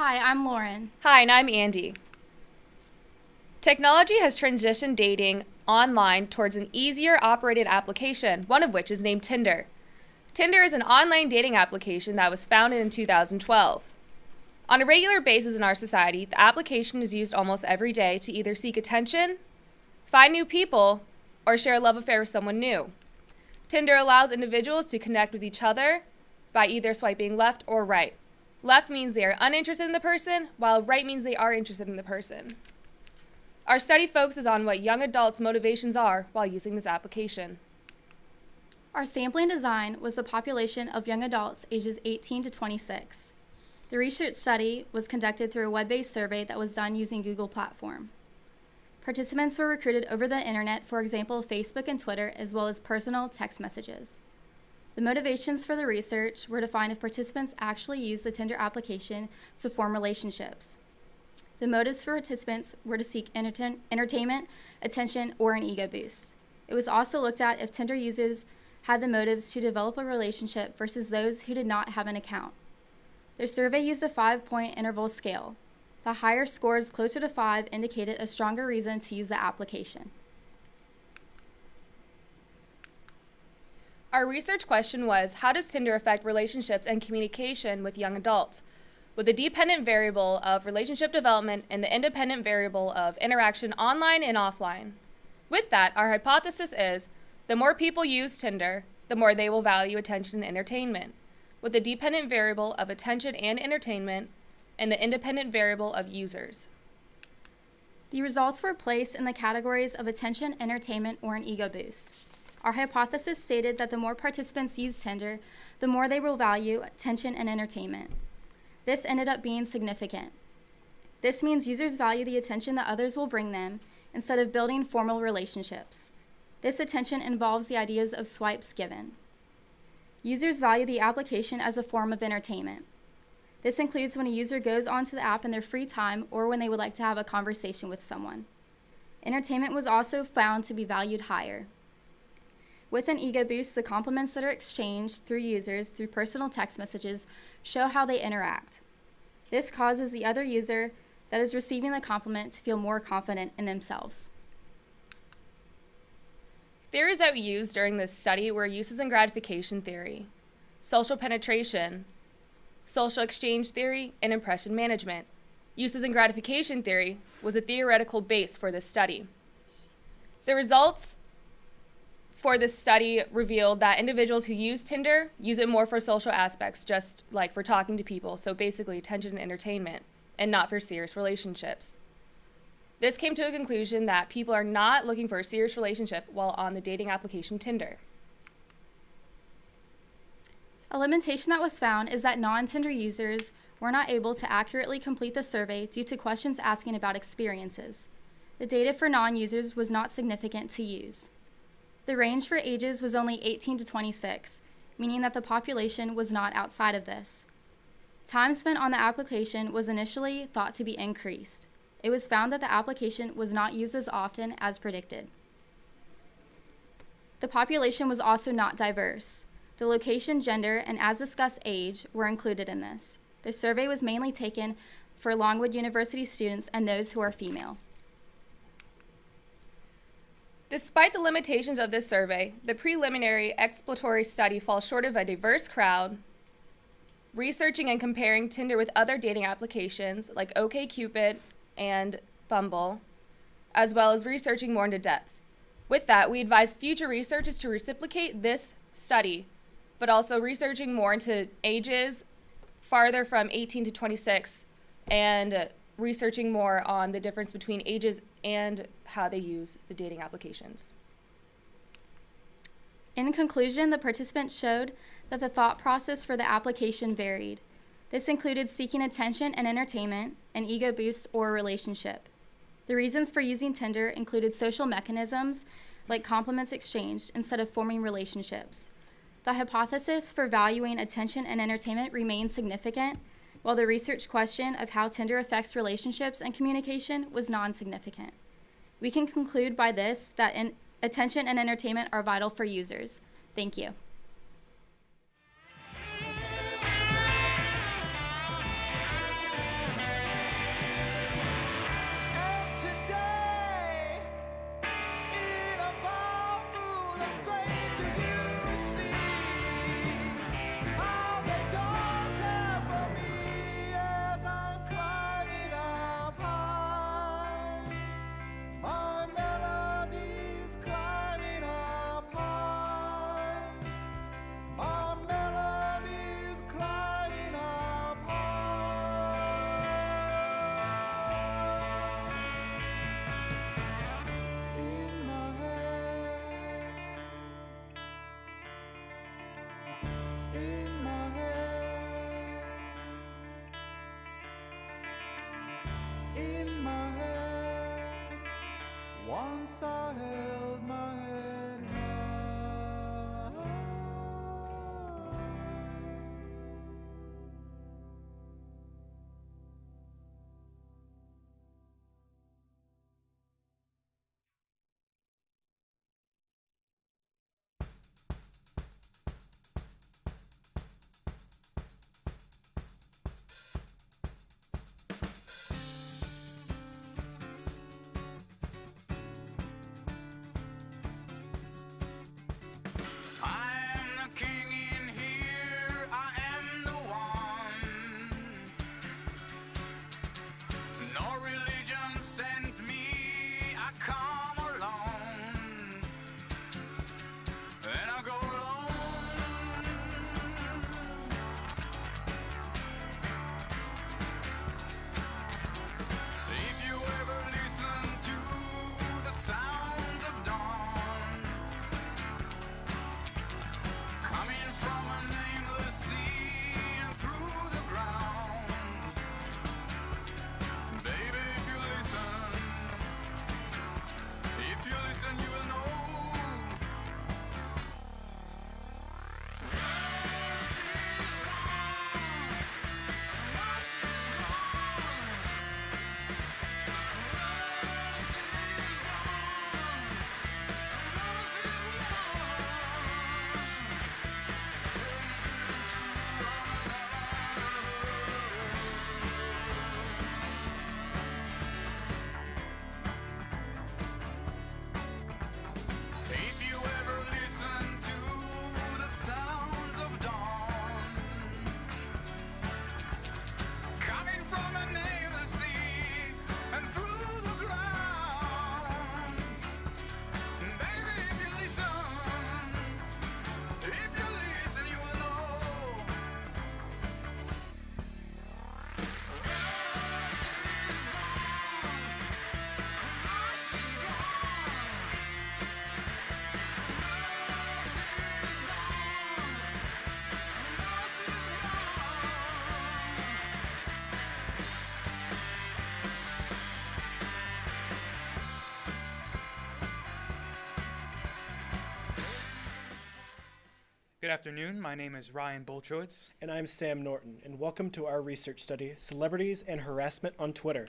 Hi, I'm Lauren. Hi, and I'm Andi. Technology has transitioned dating online towards an easier operated application, one of which is named Tinder. Tinder is an online dating application that was founded in 2012. On a regular basis in our society, the application is used almost every day to either seek attention, find new people, or share a love affair with someone new. Tinder allows individuals to connect with each other by either swiping left or right. Left means they are uninterested in the person, while right means they are interested in the person. Our study focuses on what young adults' motivations are while using this application. Our sampling design was the population of young adults ages 18 to 26. The research study was conducted through a web-based survey that was done using Google platform. Participants were recruited over the internet, for example, Facebook and Twitter, as well as personal text messages. The motivations for the research were to find if participants actually used the Tinder application to form relationships. The motives for participants were to seek entertainment, attention, or an ego boost. It was also looked at if Tinder users had the motives to develop a relationship versus those who did not have an account. Their survey used a 5-point interval scale. The higher scores closer to 5 indicated a stronger reason to use the application. Our research question was, how does Tinder affect relationships and communication with young adults? With the dependent variable of relationship development and the independent variable of interaction online and offline. With that, our hypothesis is, the more people use Tinder, the more they will value attention and entertainment, with the dependent variable of attention and entertainment, and the independent variable of users. The results were placed in the categories of attention, entertainment, or an ego boost. Our hypothesis stated that the more participants use Tinder, the more they will value attention and entertainment. This ended up being significant. This means users value the attention that others will bring them instead of building formal relationships. This attention involves the ideas of swipes given. Users value the application as a form of entertainment. This includes when a user goes onto the app in their free time or when they would like to have a conversation with someone. Entertainment was also found to be valued higher. With an ego boost, the compliments that are exchanged through users through personal text messages show how they interact. This causes the other user that is receiving the compliment to feel more confident in themselves. Theories that we used during this study were uses and gratification theory, social penetration, social exchange theory, and impression management. Uses and gratification theory was a theoretical base for this study. The results for this study revealed that individuals who use Tinder use it more for social aspects, just like for talking to people, so basically attention and entertainment, and not for serious relationships. This came to a conclusion that people are not looking for a serious relationship while on the dating application Tinder. A limitation that was found is that non-Tinder users were not able to accurately complete the survey due to questions asking about experiences. The data for non-users was not significant to use. The range for ages was only 18 to 26, meaning that the population was not outside of this. Time spent on the application was initially thought to be increased. It was found that the application was not used as often as predicted. The population was also not diverse. The location, gender, and as discussed, age were included in this. The survey was mainly taken for Longwood University students and those who are female. Despite the limitations of this survey, the preliminary exploratory study falls short of a diverse crowd, researching and comparing Tinder with other dating applications like OkCupid and Bumble, as well as researching more into depth. With that, we advise future researchers to reciprocate this study, but also researching more into ages farther from 18 to 26 and researching more on the difference between ages and how they use the dating applications. In conclusion, the participants showed that the thought process for the application varied. This included seeking attention and entertainment, an ego boost, or a relationship. The reasons for using Tinder included social mechanisms like compliments exchanged instead of forming relationships. The hypothesis for valuing attention and entertainment remained significant, while the research question of how Tinder affects relationships and communication was non-significant. We can conclude by this that attention and entertainment are vital for users. Thank you. once I held my head high. I'm the king in here, I am the one. No religion sent me, I come alone. And I go alone. If you ever listen to the sounds of dawn, coming from a nameless sea and through the ground. Baby, if you listen, you will know. Rust is gone. Rust is gone. Rust is gone. Rust is gone. If you ever listen to the sounds of dawn, coming from a nameless sea and through the ground, baby, if you listen, you will know. Rust is gone. Rust is gone. Rust is gone. Rust is Good afternoon. My name is Ryan Bolchowitz. And I'm Sam Norton, and welcome to our research study, Celebrities and Harassment on Twitter.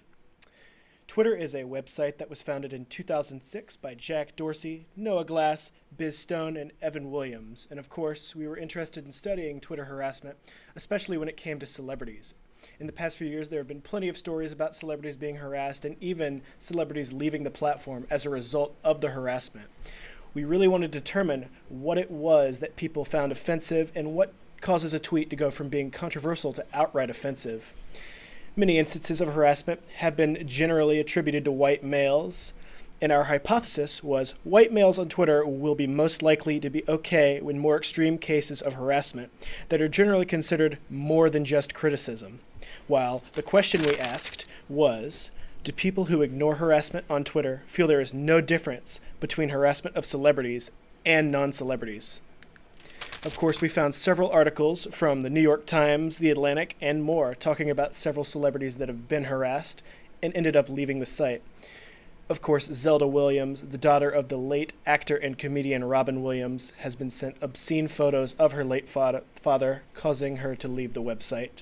Twitter is a website that was founded in 2006 by Jack Dorsey, Noah Glass, Biz Stone, and Evan Williams. And of course, we were interested in studying Twitter harassment, especially when it came to celebrities. In the past few years, there have been plenty of stories about celebrities being harassed and even celebrities leaving the platform as a result of the harassment. We really want to determine what it was that people found offensive and what causes a tweet to go from being controversial to outright offensive. Many instances of harassment have been generally attributed to white males, and our hypothesis was white males on Twitter will be most likely to be okay when more extreme cases of harassment that are generally considered more than just criticism. While the question we asked was, do people who ignore harassment on Twitter feel there is no difference between harassment of celebrities and non-celebrities? Of course, we found several articles from the New York Times, The Atlantic, and more talking about several celebrities that have been harassed and ended up leaving the site. Of course, Zelda Williams, the daughter of the late actor and comedian Robin Williams, has been sent obscene photos of her late father, causing her to leave the website.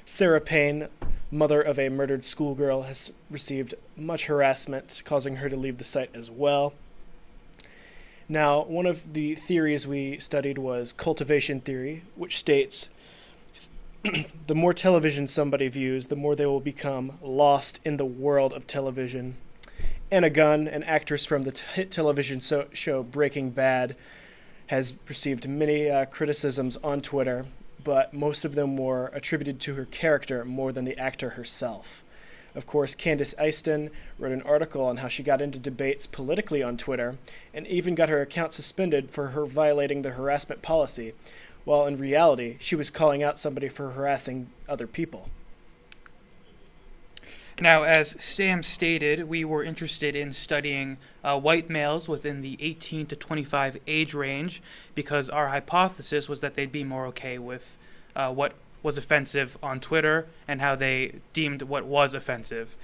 Sarah Payne, mother of a murdered schoolgirl, has received much harassment, causing her to leave the site as well. Now, one of the theories we studied was cultivation theory, which states the more television somebody views, the more they will become lost in the world of television. Anna Gunn, an actress from the hit television show Breaking Bad, has received many criticisms on Twitter, but most of them were attributed to her character more than the actor herself. Of course, Candace Easton wrote an article on how she got into debates politically on Twitter and even got her account suspended for her violating the harassment policy, while in reality, she was calling out somebody for harassing other people. Now, as Sam stated, we were interested in studying white males within the 18 to 25 age range because our hypothesis was that they'd be more okay with what was offensive on Twitter and how they deemed what was offensive.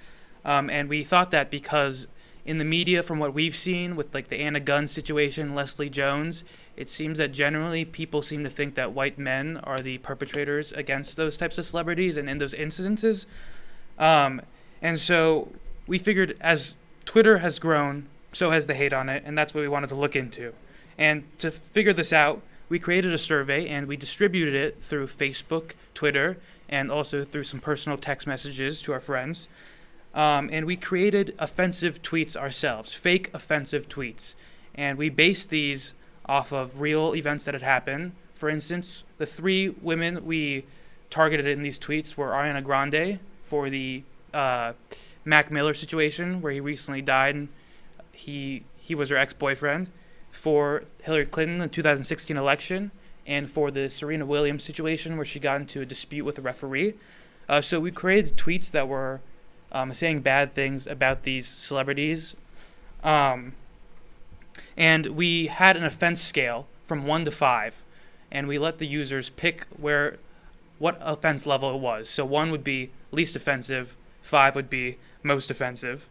And we thought that because in the media, from what we've seen with like the Anna Gunn situation, Leslie Jones, it seems that generally people seem to think that white men are the perpetrators against those types of celebrities and in those incidences. And so we figured as Twitter has grown, so has the hate on it, and that's what we wanted to look into. And to figure this out, we created a survey and we distributed it through Facebook, Twitter, and also through some personal text messages to our friends. And we created offensive tweets ourselves, fake offensive tweets. And we based these off of real events that had happened. For instance, the 3 women we targeted in these tweets were Ariana Grande for the Mac Miller situation where he recently died and he was her ex-boyfriend, for Hillary Clinton in the 2016 election, and for the Serena Williams situation where she got into a dispute with a referee. So we created tweets that were saying bad things about these celebrities. And we had an offense scale from 1 to 5, and we let the users pick what offense level it was. So 1 would be least offensive, 5 would be most offensive.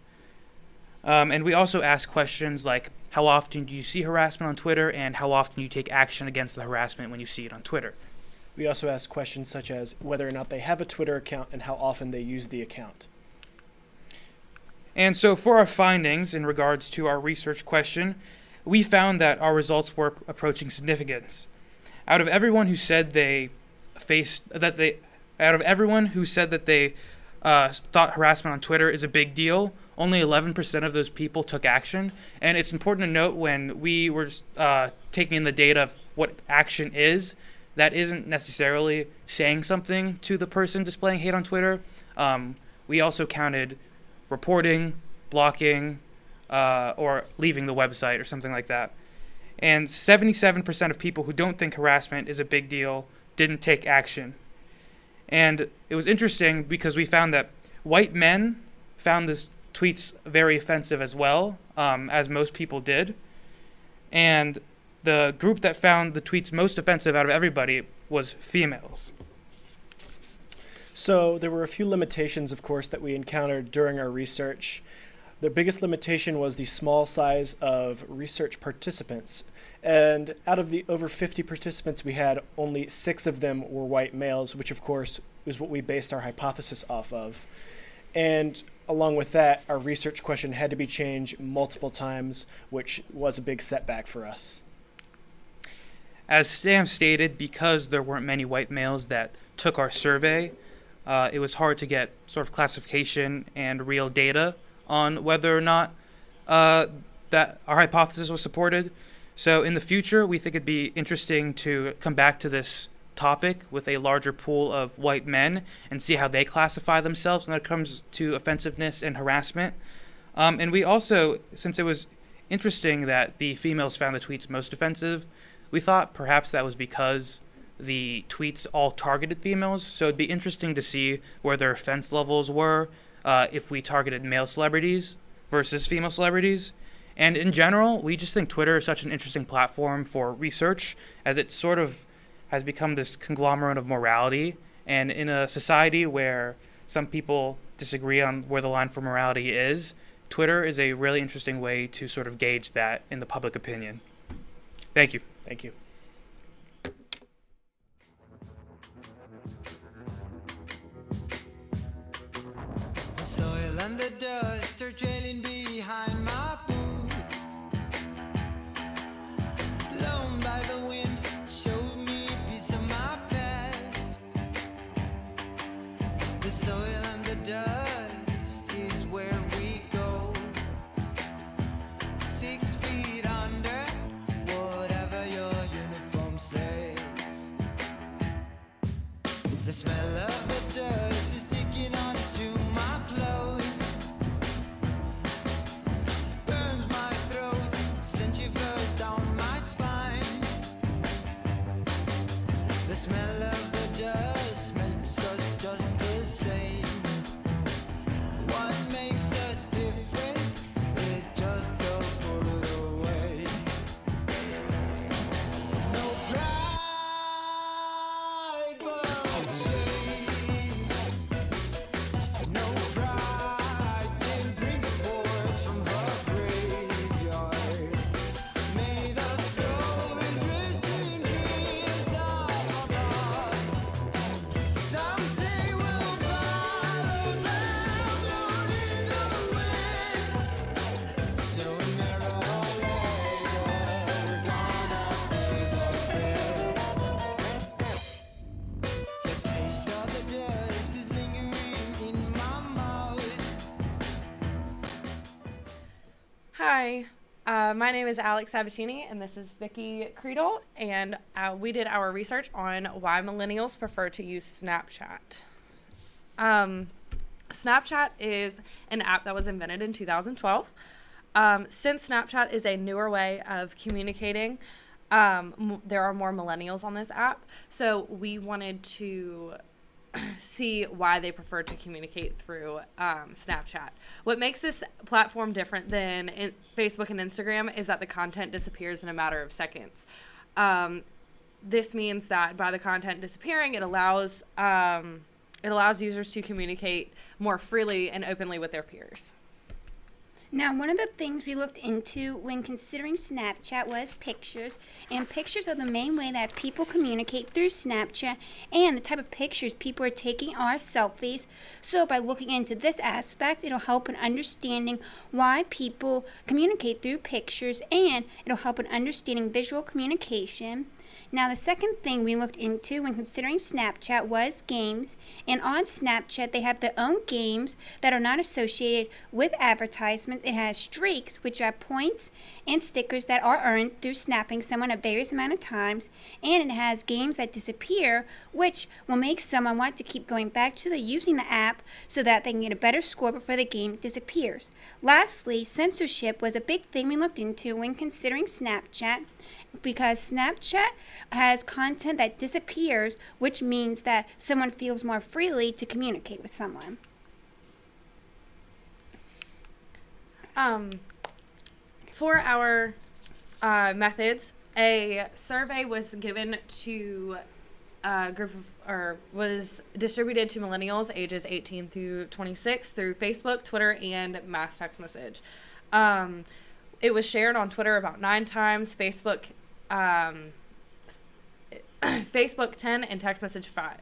And we also asked questions like, how often do you see harassment on Twitter, and how often do you take action against the harassment when you see it on Twitter? We also asked questions such as whether or not they have a Twitter account and how often they use the account. And so for our findings in regards to our research question, we found that our results were approaching significance. Out of everyone who said they thought harassment on Twitter is a big deal, only 11% of those people took action. And it's important to note when we were taking in the data of what action is, that isn't necessarily saying something to the person displaying hate on Twitter. We also counted reporting, blocking, or leaving the website or something like that. And 77% of people who don't think harassment is a big deal didn't take action. And it was interesting because we found that white men found these tweets very offensive as well, as most people did. And the group that found the tweets most offensive out of everybody was females. So there were a few limitations, of course, that we encountered during our research. The biggest limitation was the small size of research participants. And out of the over 50 participants we had, only 6 of them were white males, which of course is what we based our hypothesis off of. And along with that, our research question had to be changed multiple times, which was a big setback for us. As Sam stated, because there weren't many white males that took our survey, it was hard to get sort of classification and real data on whether or not that our hypothesis was supported. So in the future, we think it'd be interesting to come back to this topic with a larger pool of white men and see how they classify themselves when it comes to offensiveness and harassment. And we also, since it was interesting that the females found the tweets most offensive, we thought perhaps that was because the tweets all targeted females. So it'd be interesting to see where their offense levels were if we targeted male celebrities versus female celebrities. And in general, we just think Twitter is such an interesting platform for research, as it sort of has become this conglomerate of morality. And in a society where some people disagree on where the line for morality is, Twitter is a really interesting way to sort of gauge that in the public opinion. Thank you. Thank you. The soil and the dust are trailing behind my boots. Blown by the wind, showed me a piece of my past. The soil and the dust is where we go. 6 feet under, whatever your uniform says. The smell of the dust is sticking onto my clothes. Burns my throat, sends shivers down my spine. The smell of the dust makes us just the same. What makes us different is just a bullet away. No pride, but shame. No pride can bring a corpse from the Hi, my name is Alex Sabatini, and this is Vicky Creedle, and we did our research on why millennials prefer to use Snapchat. Snapchat is an app that was invented in 2012. Since Snapchat is a newer way of communicating, there are more millennials on this app, so we wanted to see why they prefer to communicate through Snapchat. What makes this platform different than Facebook and Instagram is that the content disappears in a matter of seconds. This means that by the content disappearing, it allows users to communicate more freely and openly with their peers. Now, one of the things we looked into when considering Snapchat was pictures, and pictures are the main way that people communicate through Snapchat, and the type of pictures people are taking are selfies. So by looking into this aspect, it'll help in understanding why people communicate through pictures, and it'll help in understanding visual communication. Now, the second thing we looked into when considering Snapchat was games. And on Snapchat, they have their own games that are not associated with advertisements. It has streaks, which are points and stickers that are earned through snapping someone a various amount of times. And it has games that disappear, which will make someone want to keep going back to using the app so that they can get a better score before the game disappears. Lastly, censorship was a big thing we looked into when considering Snapchat, because Snapchat has content that disappears, which means that someone feels more freely to communicate with someone. For our methods, a survey was given to a group of, or was distributed to millennials ages 18 through 26 through Facebook, Twitter, and mass text message. It was shared on Twitter about 9 times, Facebook 10, and text message 5.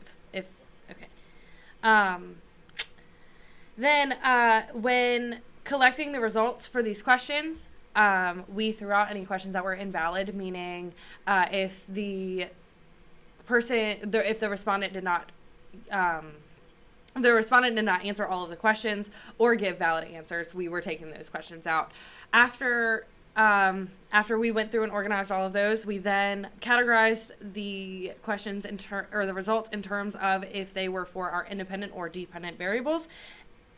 Then when collecting the results for these questions, we threw out any questions that were invalid, meaning if the respondent did not answer all of the questions or give valid answers, we were taking those questions out. After we went through and organized all of those, we then categorized the questions or the results in terms of if they were for our independent or dependent variables.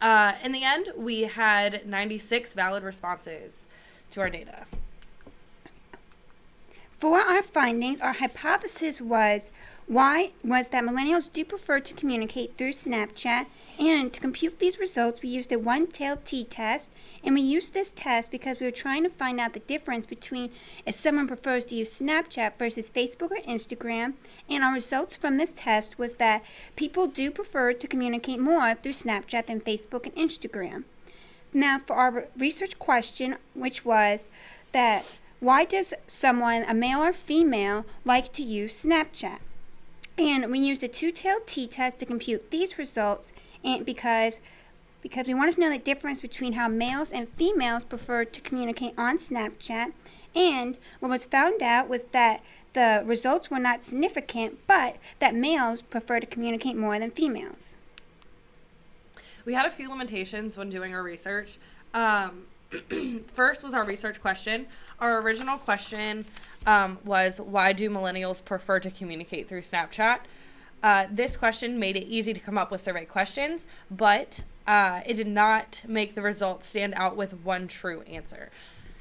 In the end, we had 96 valid responses to our data. For our findings, our hypothesis was that millennials do prefer to communicate through Snapchat, and to compute these results, we used a one-tailed t-test, and we used this test because we were trying to find out the difference between if someone prefers to use Snapchat versus Facebook or Instagram, and our results from this test was that people do prefer to communicate more through Snapchat than Facebook and Instagram. Now, for our research question, which was that why does someone, a male or female, like to use Snapchat? And we used a two-tailed t-test to compute these results, and because we wanted to know the difference between how males and females prefer to communicate on Snapchat. And what was found out was that the results were not significant, but that males prefer to communicate more than females. We had a few limitations when doing our research. First was our research question. Our original question was, why do millennials prefer to communicate through Snapchat? This question made it easy to come up with survey questions, but it did not make the results stand out with one true answer.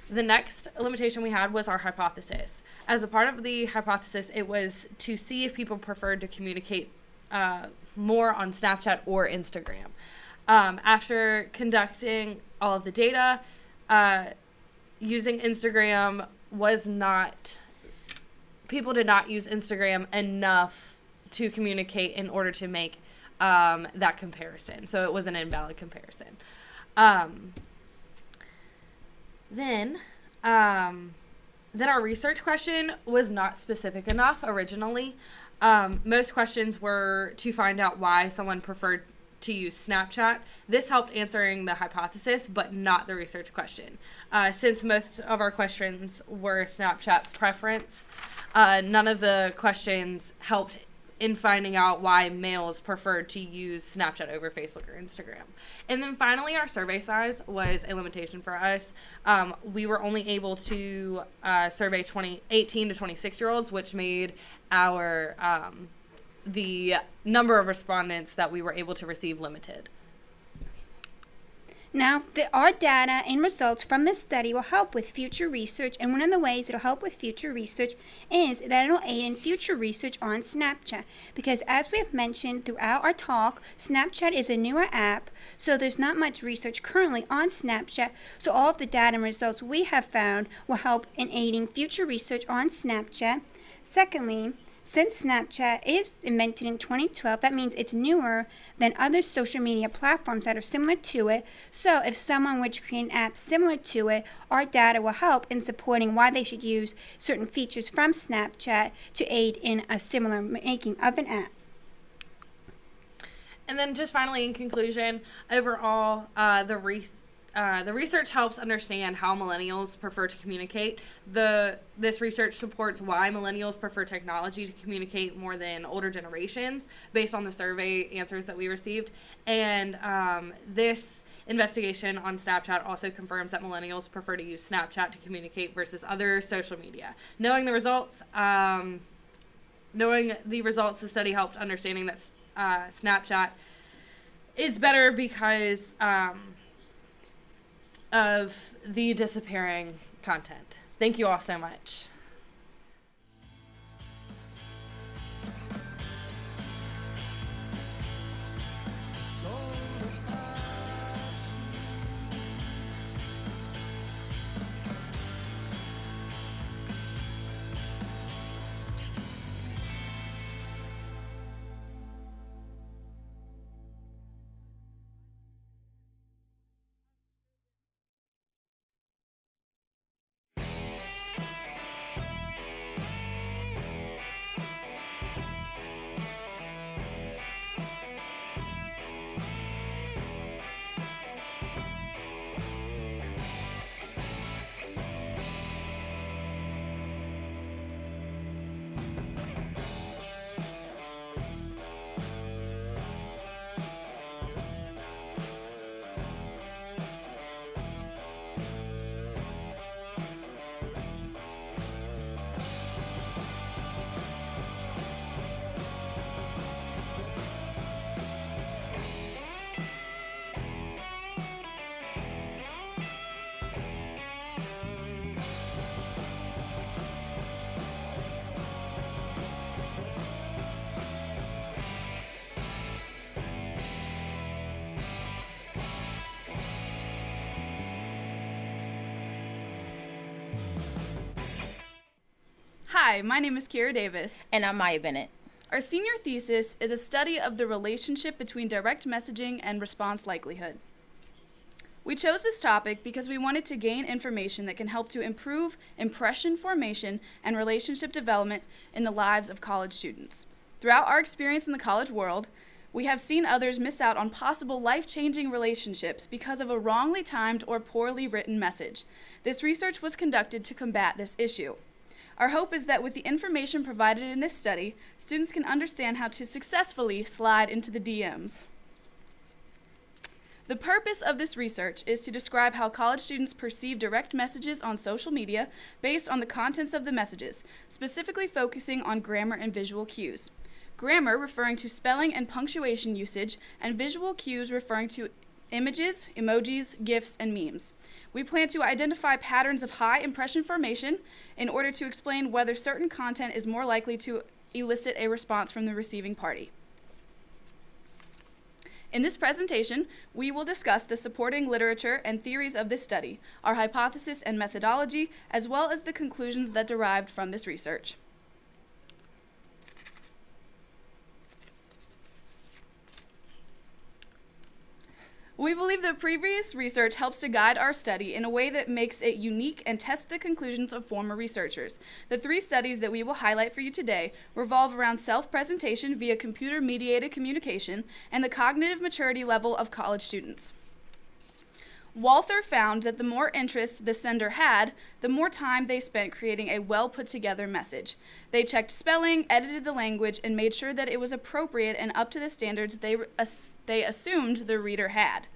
The next limitation we had was our hypothesis. As a part of the hypothesis, it was to see if people preferred to communicate more on Snapchat or Instagram. After conducting all of the data, using Instagram people did not use Instagram enough to communicate in order to make that comparison. So it was an invalid comparison. Then our research question was not specific enough originally. Most questions were to find out why someone preferred to use Snapchat. This helped answering the hypothesis, but not the research question. Since most of our questions were Snapchat preference, none of the questions helped in finding out why males preferred to use Snapchat over Facebook or Instagram. And then finally, our survey size was a limitation for us. We were only able to survey 18 to 26-year-olds, which made our the number of respondents that we were able to receive limited. Now, our data and results from this study will help with future research, and one of the ways it'll help with future research is that it'll aid in future research on Snapchat. Because as we have mentioned throughout our talk, Snapchat is a newer app, so there's not much research currently on Snapchat, so all of the data and results we have found will help in aiding future research on Snapchat. Secondly, since Snapchat is invented in 2012, that means it's newer than other social media platforms that are similar to it. So if someone were to create an app similar to it, our data will help in supporting why they should use certain features from Snapchat to aid in a similar making of an app. And then just finally, in conclusion, overall, the research helps understand how millennials prefer to communicate. This research supports why millennials prefer technology to communicate more than older generations based on the survey answers that we received. And this investigation on Snapchat also confirms that millennials prefer to use Snapchat to communicate versus other social media. Knowing the results, the study helped understanding that Snapchat is better because of the disappearing content. Thank you all so much. Hi, my name is Kira Davis. And I'm Maya Bennett. Our senior thesis is a study of the relationship between direct messaging and response likelihood. We chose this topic because we wanted to gain information that can help to improve impression formation and relationship development in the lives of college students. Throughout our experience in the college world, we have seen others miss out on possible life-changing relationships because of a wrongly timed or poorly written message. This research was conducted to combat this issue. Our hope is that with the information provided in this study, students can understand how to successfully slide into the DMs. The purpose of this research is to describe how college students perceive direct messages on social media based on the contents of the messages, specifically focusing on grammar and visual cues. Grammar referring to spelling and punctuation usage, and visual cues referring to images, emojis, GIFs, and memes. We plan to identify patterns of high impression formation in order to explain whether certain content is more likely to elicit a response from the receiving party. In this presentation, we will discuss the supporting literature and theories of this study, our hypothesis and methodology, as well as the conclusions that derived from this research. We believe that previous research helps to guide our study in a way that makes it unique and tests the conclusions of former researchers. The 3 studies that we will highlight for you today revolve around self-presentation via computer-mediated communication and the cognitive maturity level of college students. Walther found that the more interest the sender had, the more time they spent creating a well put together message. They checked spelling, edited the language, and made sure that it was appropriate and up to the standards they assumed the reader had.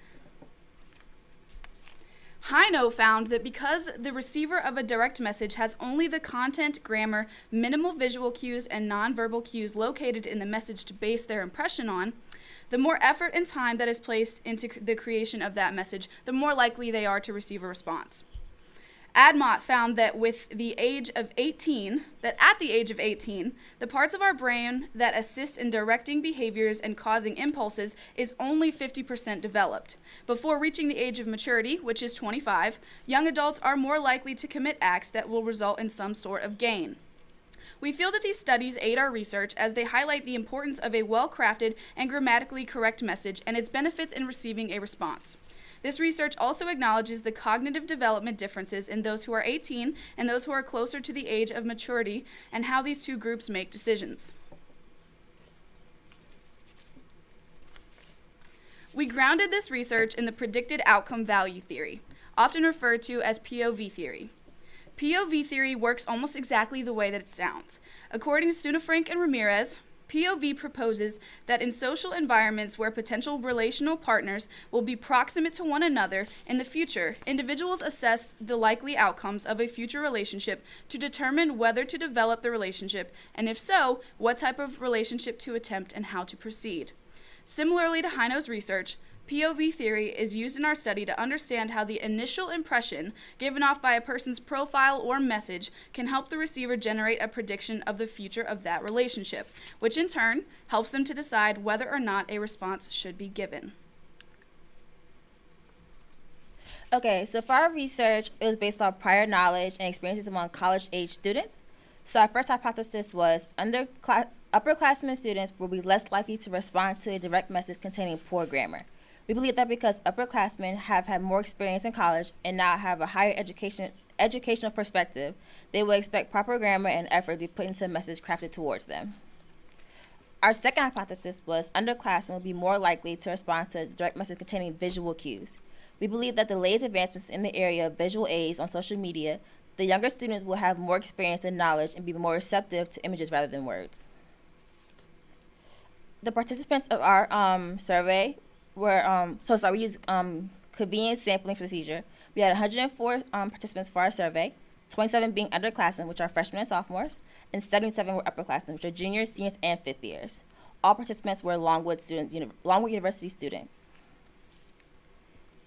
Heino found that because the receiver of a direct message has only the content, grammar, minimal visual cues, and nonverbal cues located in the message to base their impression on, the more effort and time that is placed into the creation of that message, the more likely they are to receive a response. Admont found that at the age of 18, the parts of our brain that assist in directing behaviors and causing impulses is only 50% developed. Before reaching the age of maturity, which is 25, young adults are more likely to commit acts that will result in some sort of gain. We feel that these studies aid our research as they highlight the importance of a well-crafted and grammatically correct message and its benefits in receiving a response. This research also acknowledges the cognitive development differences in those who are 18 and those who are closer to the age of maturity and how these two groups make decisions. We grounded this research in the predicted outcome value theory, often referred to as POV theory. POV theory works almost exactly the way that it sounds. According to Stouffer and Ramirez, POV proposes that in social environments where potential relational partners will be proximate to one another in the future, individuals assess the likely outcomes of a future relationship to determine whether to develop the relationship, and if so, what type of relationship to attempt and how to proceed. Similarly to Heino's research, POV theory is used in our study to understand how the initial impression given off by a person's profile or message can help the receiver generate a prediction of the future of that relationship, which in turn helps them to decide whether or not a response should be given. Okay, so for our research, it was based on prior knowledge and experiences among college-age students. So our first hypothesis was upperclassmen students will be less likely to respond to a direct message containing poor grammar. We believe that because upperclassmen have had more experience in college and now have a higher educational perspective, they will expect proper grammar and effort to be put into a message crafted towards them. Our second hypothesis was underclassmen will be more likely to respond to a direct message containing visual cues. We believe that the latest advancements in the area of visual aids on social media, the younger students will have more experience and knowledge and be more receptive to images rather than words. The participants of our survey were, we used convenient sampling procedure. We had 104 participants for our survey, 27 being underclassmen, which are freshmen and sophomores, and 77 were upperclassmen, which are juniors, seniors, and fifth years. All participants were Longwood University students.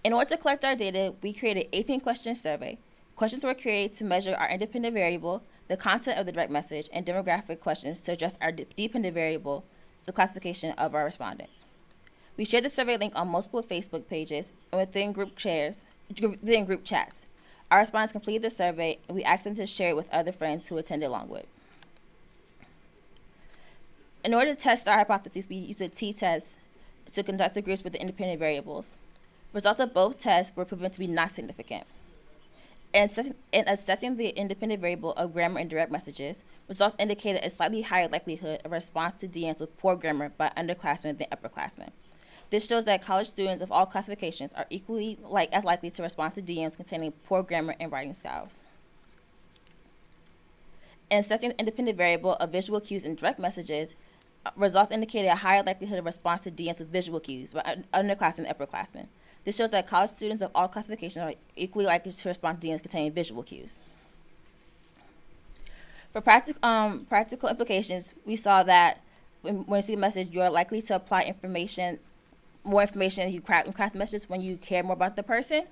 In order to collect our data, we created an 18-question survey. Questions were created to measure our independent variable, the content of the direct message, and demographic questions to adjust our dependent variable, the classification of our respondents. We shared the survey link on multiple Facebook pages and within group chats. Our respondents completed the survey, and we asked them to share it with other friends who attended Longwood. In order to test our hypotheses, we used a t-test to conduct the groups with the independent variables. Results of both tests were proven to be not significant. In assessing the independent variable of grammar and direct messages, results indicated a slightly higher likelihood of response to DMs with poor grammar by underclassmen than upperclassmen. This shows that college students of all classifications are equally as likely to respond to DMs containing poor grammar and writing styles. In assessing the independent variable of visual cues and direct messages, results indicated a higher likelihood of response to DMs with visual cues by underclassmen and upperclassmen. This shows that college students of all classifications are equally likely to respond to DMs containing visual cues. For practical implications, we saw that when you see a message, you are likely to apply more information you craft the message when you care more about the person.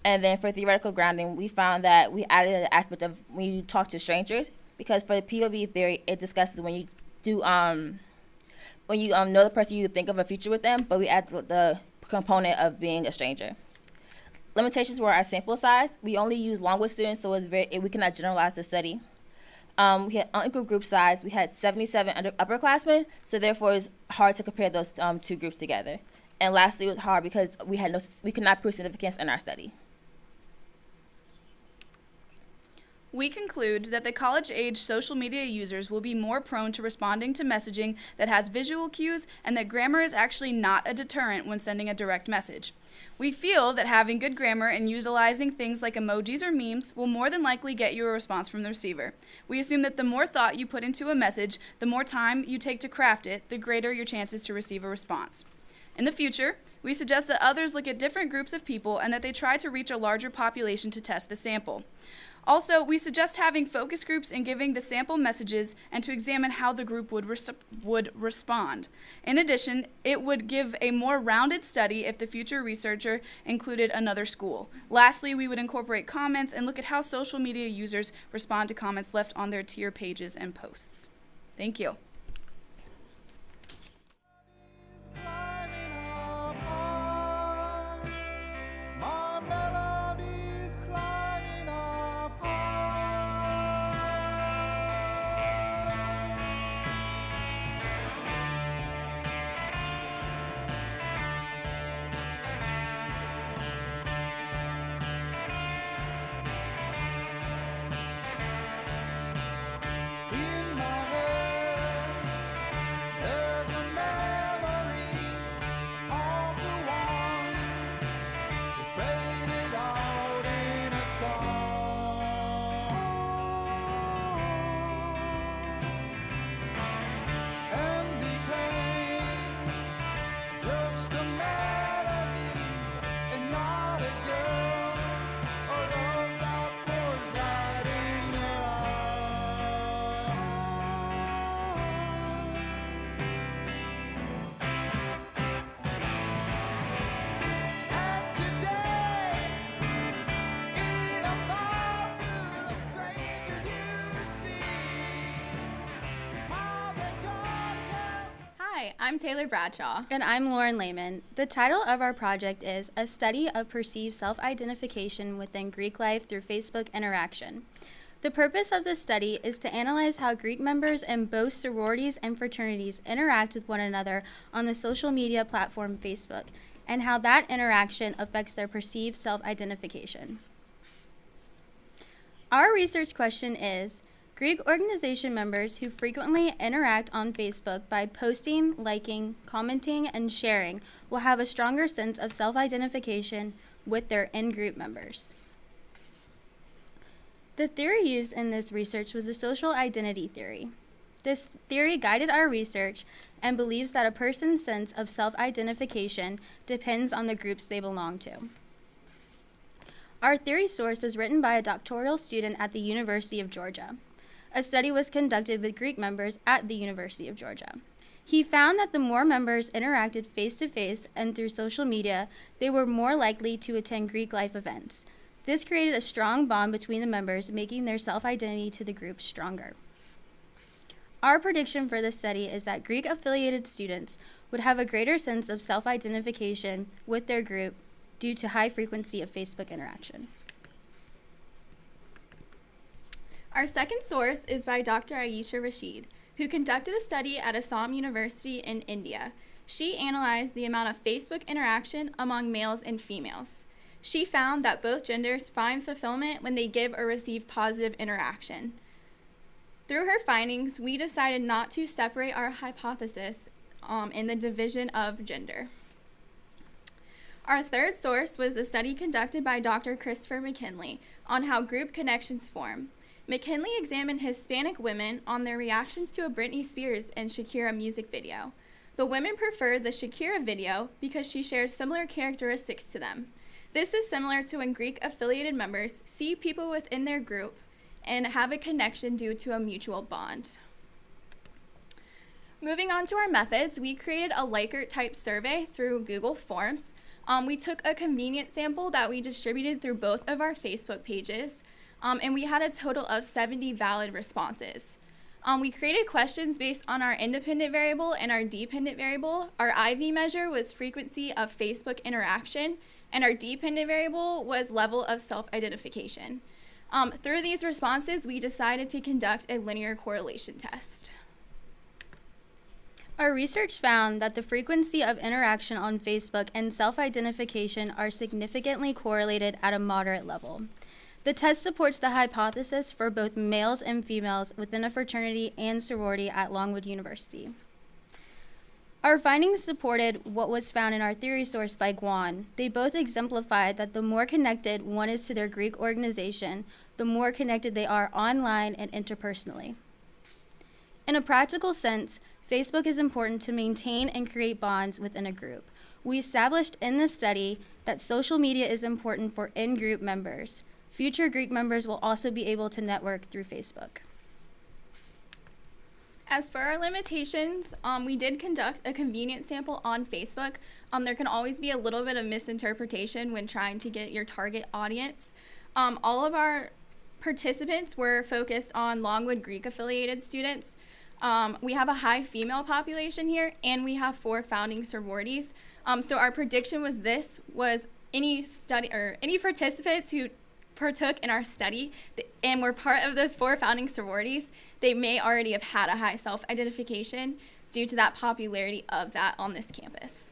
And then for theoretical grounding, we found that we added an aspect of when you talk to strangers, because for the POV theory, it discusses when you do know the person, you think of a future with them, but we add the component of being a stranger. Limitations were our sample size. We only used Longwood students, so we cannot generalize the study. We had unequal group size. We had 77 upperclassmen, so therefore it's hard to compare those two groups together. And lastly, it was hard because we could not prove significance in our study. We conclude that the college-age social media users will be more prone to responding to messaging that has visual cues and that grammar is actually not a deterrent when sending a direct message. We feel that having good grammar and utilizing things like emojis or memes will more than likely get you a response from the receiver. We assume that the more thought you put into a message, the more time you take to craft it, the greater your chances to receive a response. In the future, we suggest that others look at different groups of people and that they try to reach a larger population to test the sample. Also, we suggest having focus groups and giving the sample messages and to examine how the group would respond. In addition, it would give a more rounded study if the future researcher included another school. Lastly, we would incorporate comments and look at how social media users respond to comments left on their tier pages and posts. Thank you. My melody's climbing up in my head. There's a memory of the one who faded out in a song and became just a melody and not a girl or love that pours right in your And today, in a bar full of strangers, you see how they talk. Hi, I'm Taylor Bradshaw. And I'm Lauren Lehman. The title of our project is A Study of Perceived Self-Identification Within Greek Life Through Facebook Interaction. The purpose of this study is to analyze how Greek members in both sororities and fraternities interact with one another on the social media platform Facebook, and how that interaction affects their perceived self-identification. Our research question is, Greek organization members who frequently interact on Facebook by posting, liking, commenting, and sharing will have a stronger sense of self-identification with their in-group members. The theory used in this research was the social identity theory. This theory guided our research and believes that a person's sense of self-identification depends on the groups they belong to. Our theory source was written by a doctoral student at the University of Georgia. A study was conducted with Greek members at the University of Georgia. He found that the more members interacted face-to-face and through social media, they were more likely to attend Greek life events. This created a strong bond between the members, making their self-identity to the group stronger. Our prediction for this study is that Greek-affiliated students would have a greater sense of self-identification with their group due to high frequency of Facebook interaction. Our second source is by Dr. Ayesha Rashid, who conducted a study at Assam University in India. She analyzed the amount of Facebook interaction among males and females. She found that both genders find fulfillment when they give or receive positive interaction. Through her findings, we decided not to separate our hypothesis in the division of gender. Our third source was a study conducted by Dr. Christopher McKinley on how group connections form. McKinley examined Hispanic women on their reactions to a Britney Spears and Shakira music video. The women preferred the Shakira video because she shares similar characteristics to them. This is similar to when Greek-affiliated members see people within their group and have a connection due to a mutual bond. Moving on to our methods, we created a Likert-type survey through Google Forms. We took a convenient sample that we distributed through both of our Facebook pages, and we had a total of 70 valid responses. We created questions based on our independent variable and our dependent variable. Our IV measure was frequency of Facebook interaction, and our dependent variable was level of self-identification. Through these responses, we decided to conduct a linear correlation test. Our research found that the frequency of interaction on Facebook and self-identification are significantly correlated at a moderate level. The test supports the hypothesis for both males and females within a fraternity and sorority at Longwood University. Our findings supported what was found in our theory source by Guan. They both exemplified that the more connected one is to their Greek organization, the more connected they are online and interpersonally. In a practical sense, Facebook is important to maintain and create bonds within a group. We established in this study that social media is important for in-group members. Future Greek members will also be able to network through Facebook. As for our limitations, we did conduct a convenience sample on Facebook. There can always be a little bit of misinterpretation when trying to get your target audience. All of our participants were focused on Longwood Greek affiliated students. We have a high female population here, and we have 4 founding sororities. So our prediction was any participants who partook in our study and were part of those 4 founding sororities, they may already have had a high self-identification due to that popularity of that on this campus.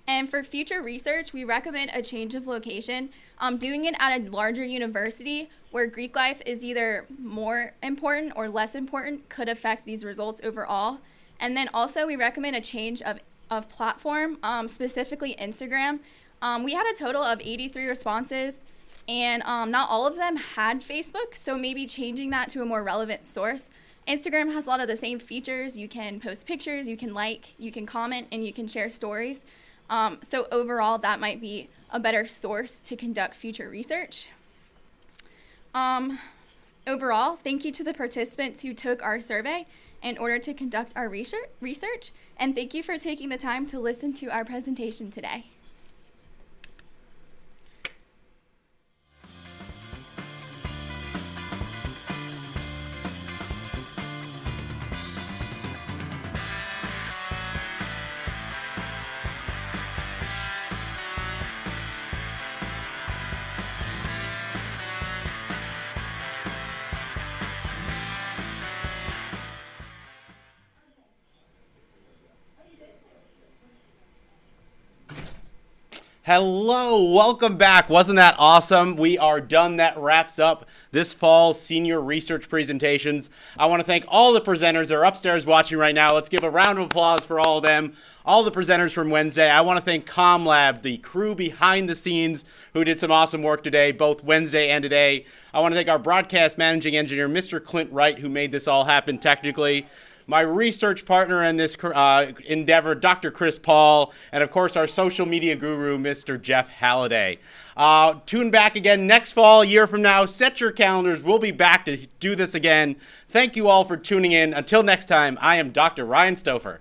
And for future research, we recommend a change of location. Doing it at a larger university where Greek life is either more important or less important could affect these results overall. And then also we recommend a change of platform, specifically Instagram. We had a total of 83 responses, and not all of them had Facebook, so maybe changing that to a more relevant source. Instagram has a lot of the same features. You can post pictures, you can like, you can comment, and you can share stories. So overall, that might be a better source to conduct future research. Overall, thank you to the participants who took our survey in order to conduct our research, and thank you for taking the time to listen to our presentation today. Hello, welcome back. Wasn't that awesome? We are done. That wraps up this fall's senior research presentations. I want to thank all the presenters that are upstairs watching right now. Let's give a round of applause for all of them. All the presenters from Wednesday. I want to thank COMM Lab, the crew behind the scenes who did some awesome work today, both Wednesday and today. I want to thank our broadcast managing engineer, Mr. Clint Wright, who made this all happen technically. My research partner in this endeavor, Dr. Kris Paal, and of course our social media guru, Mr. Jeff Halliday. Tune back again next fall, a year from now. Set your calendars. We'll be back to do this again. Thank you all for tuning in. Until next time, I am Dr. Ryan Stouffer.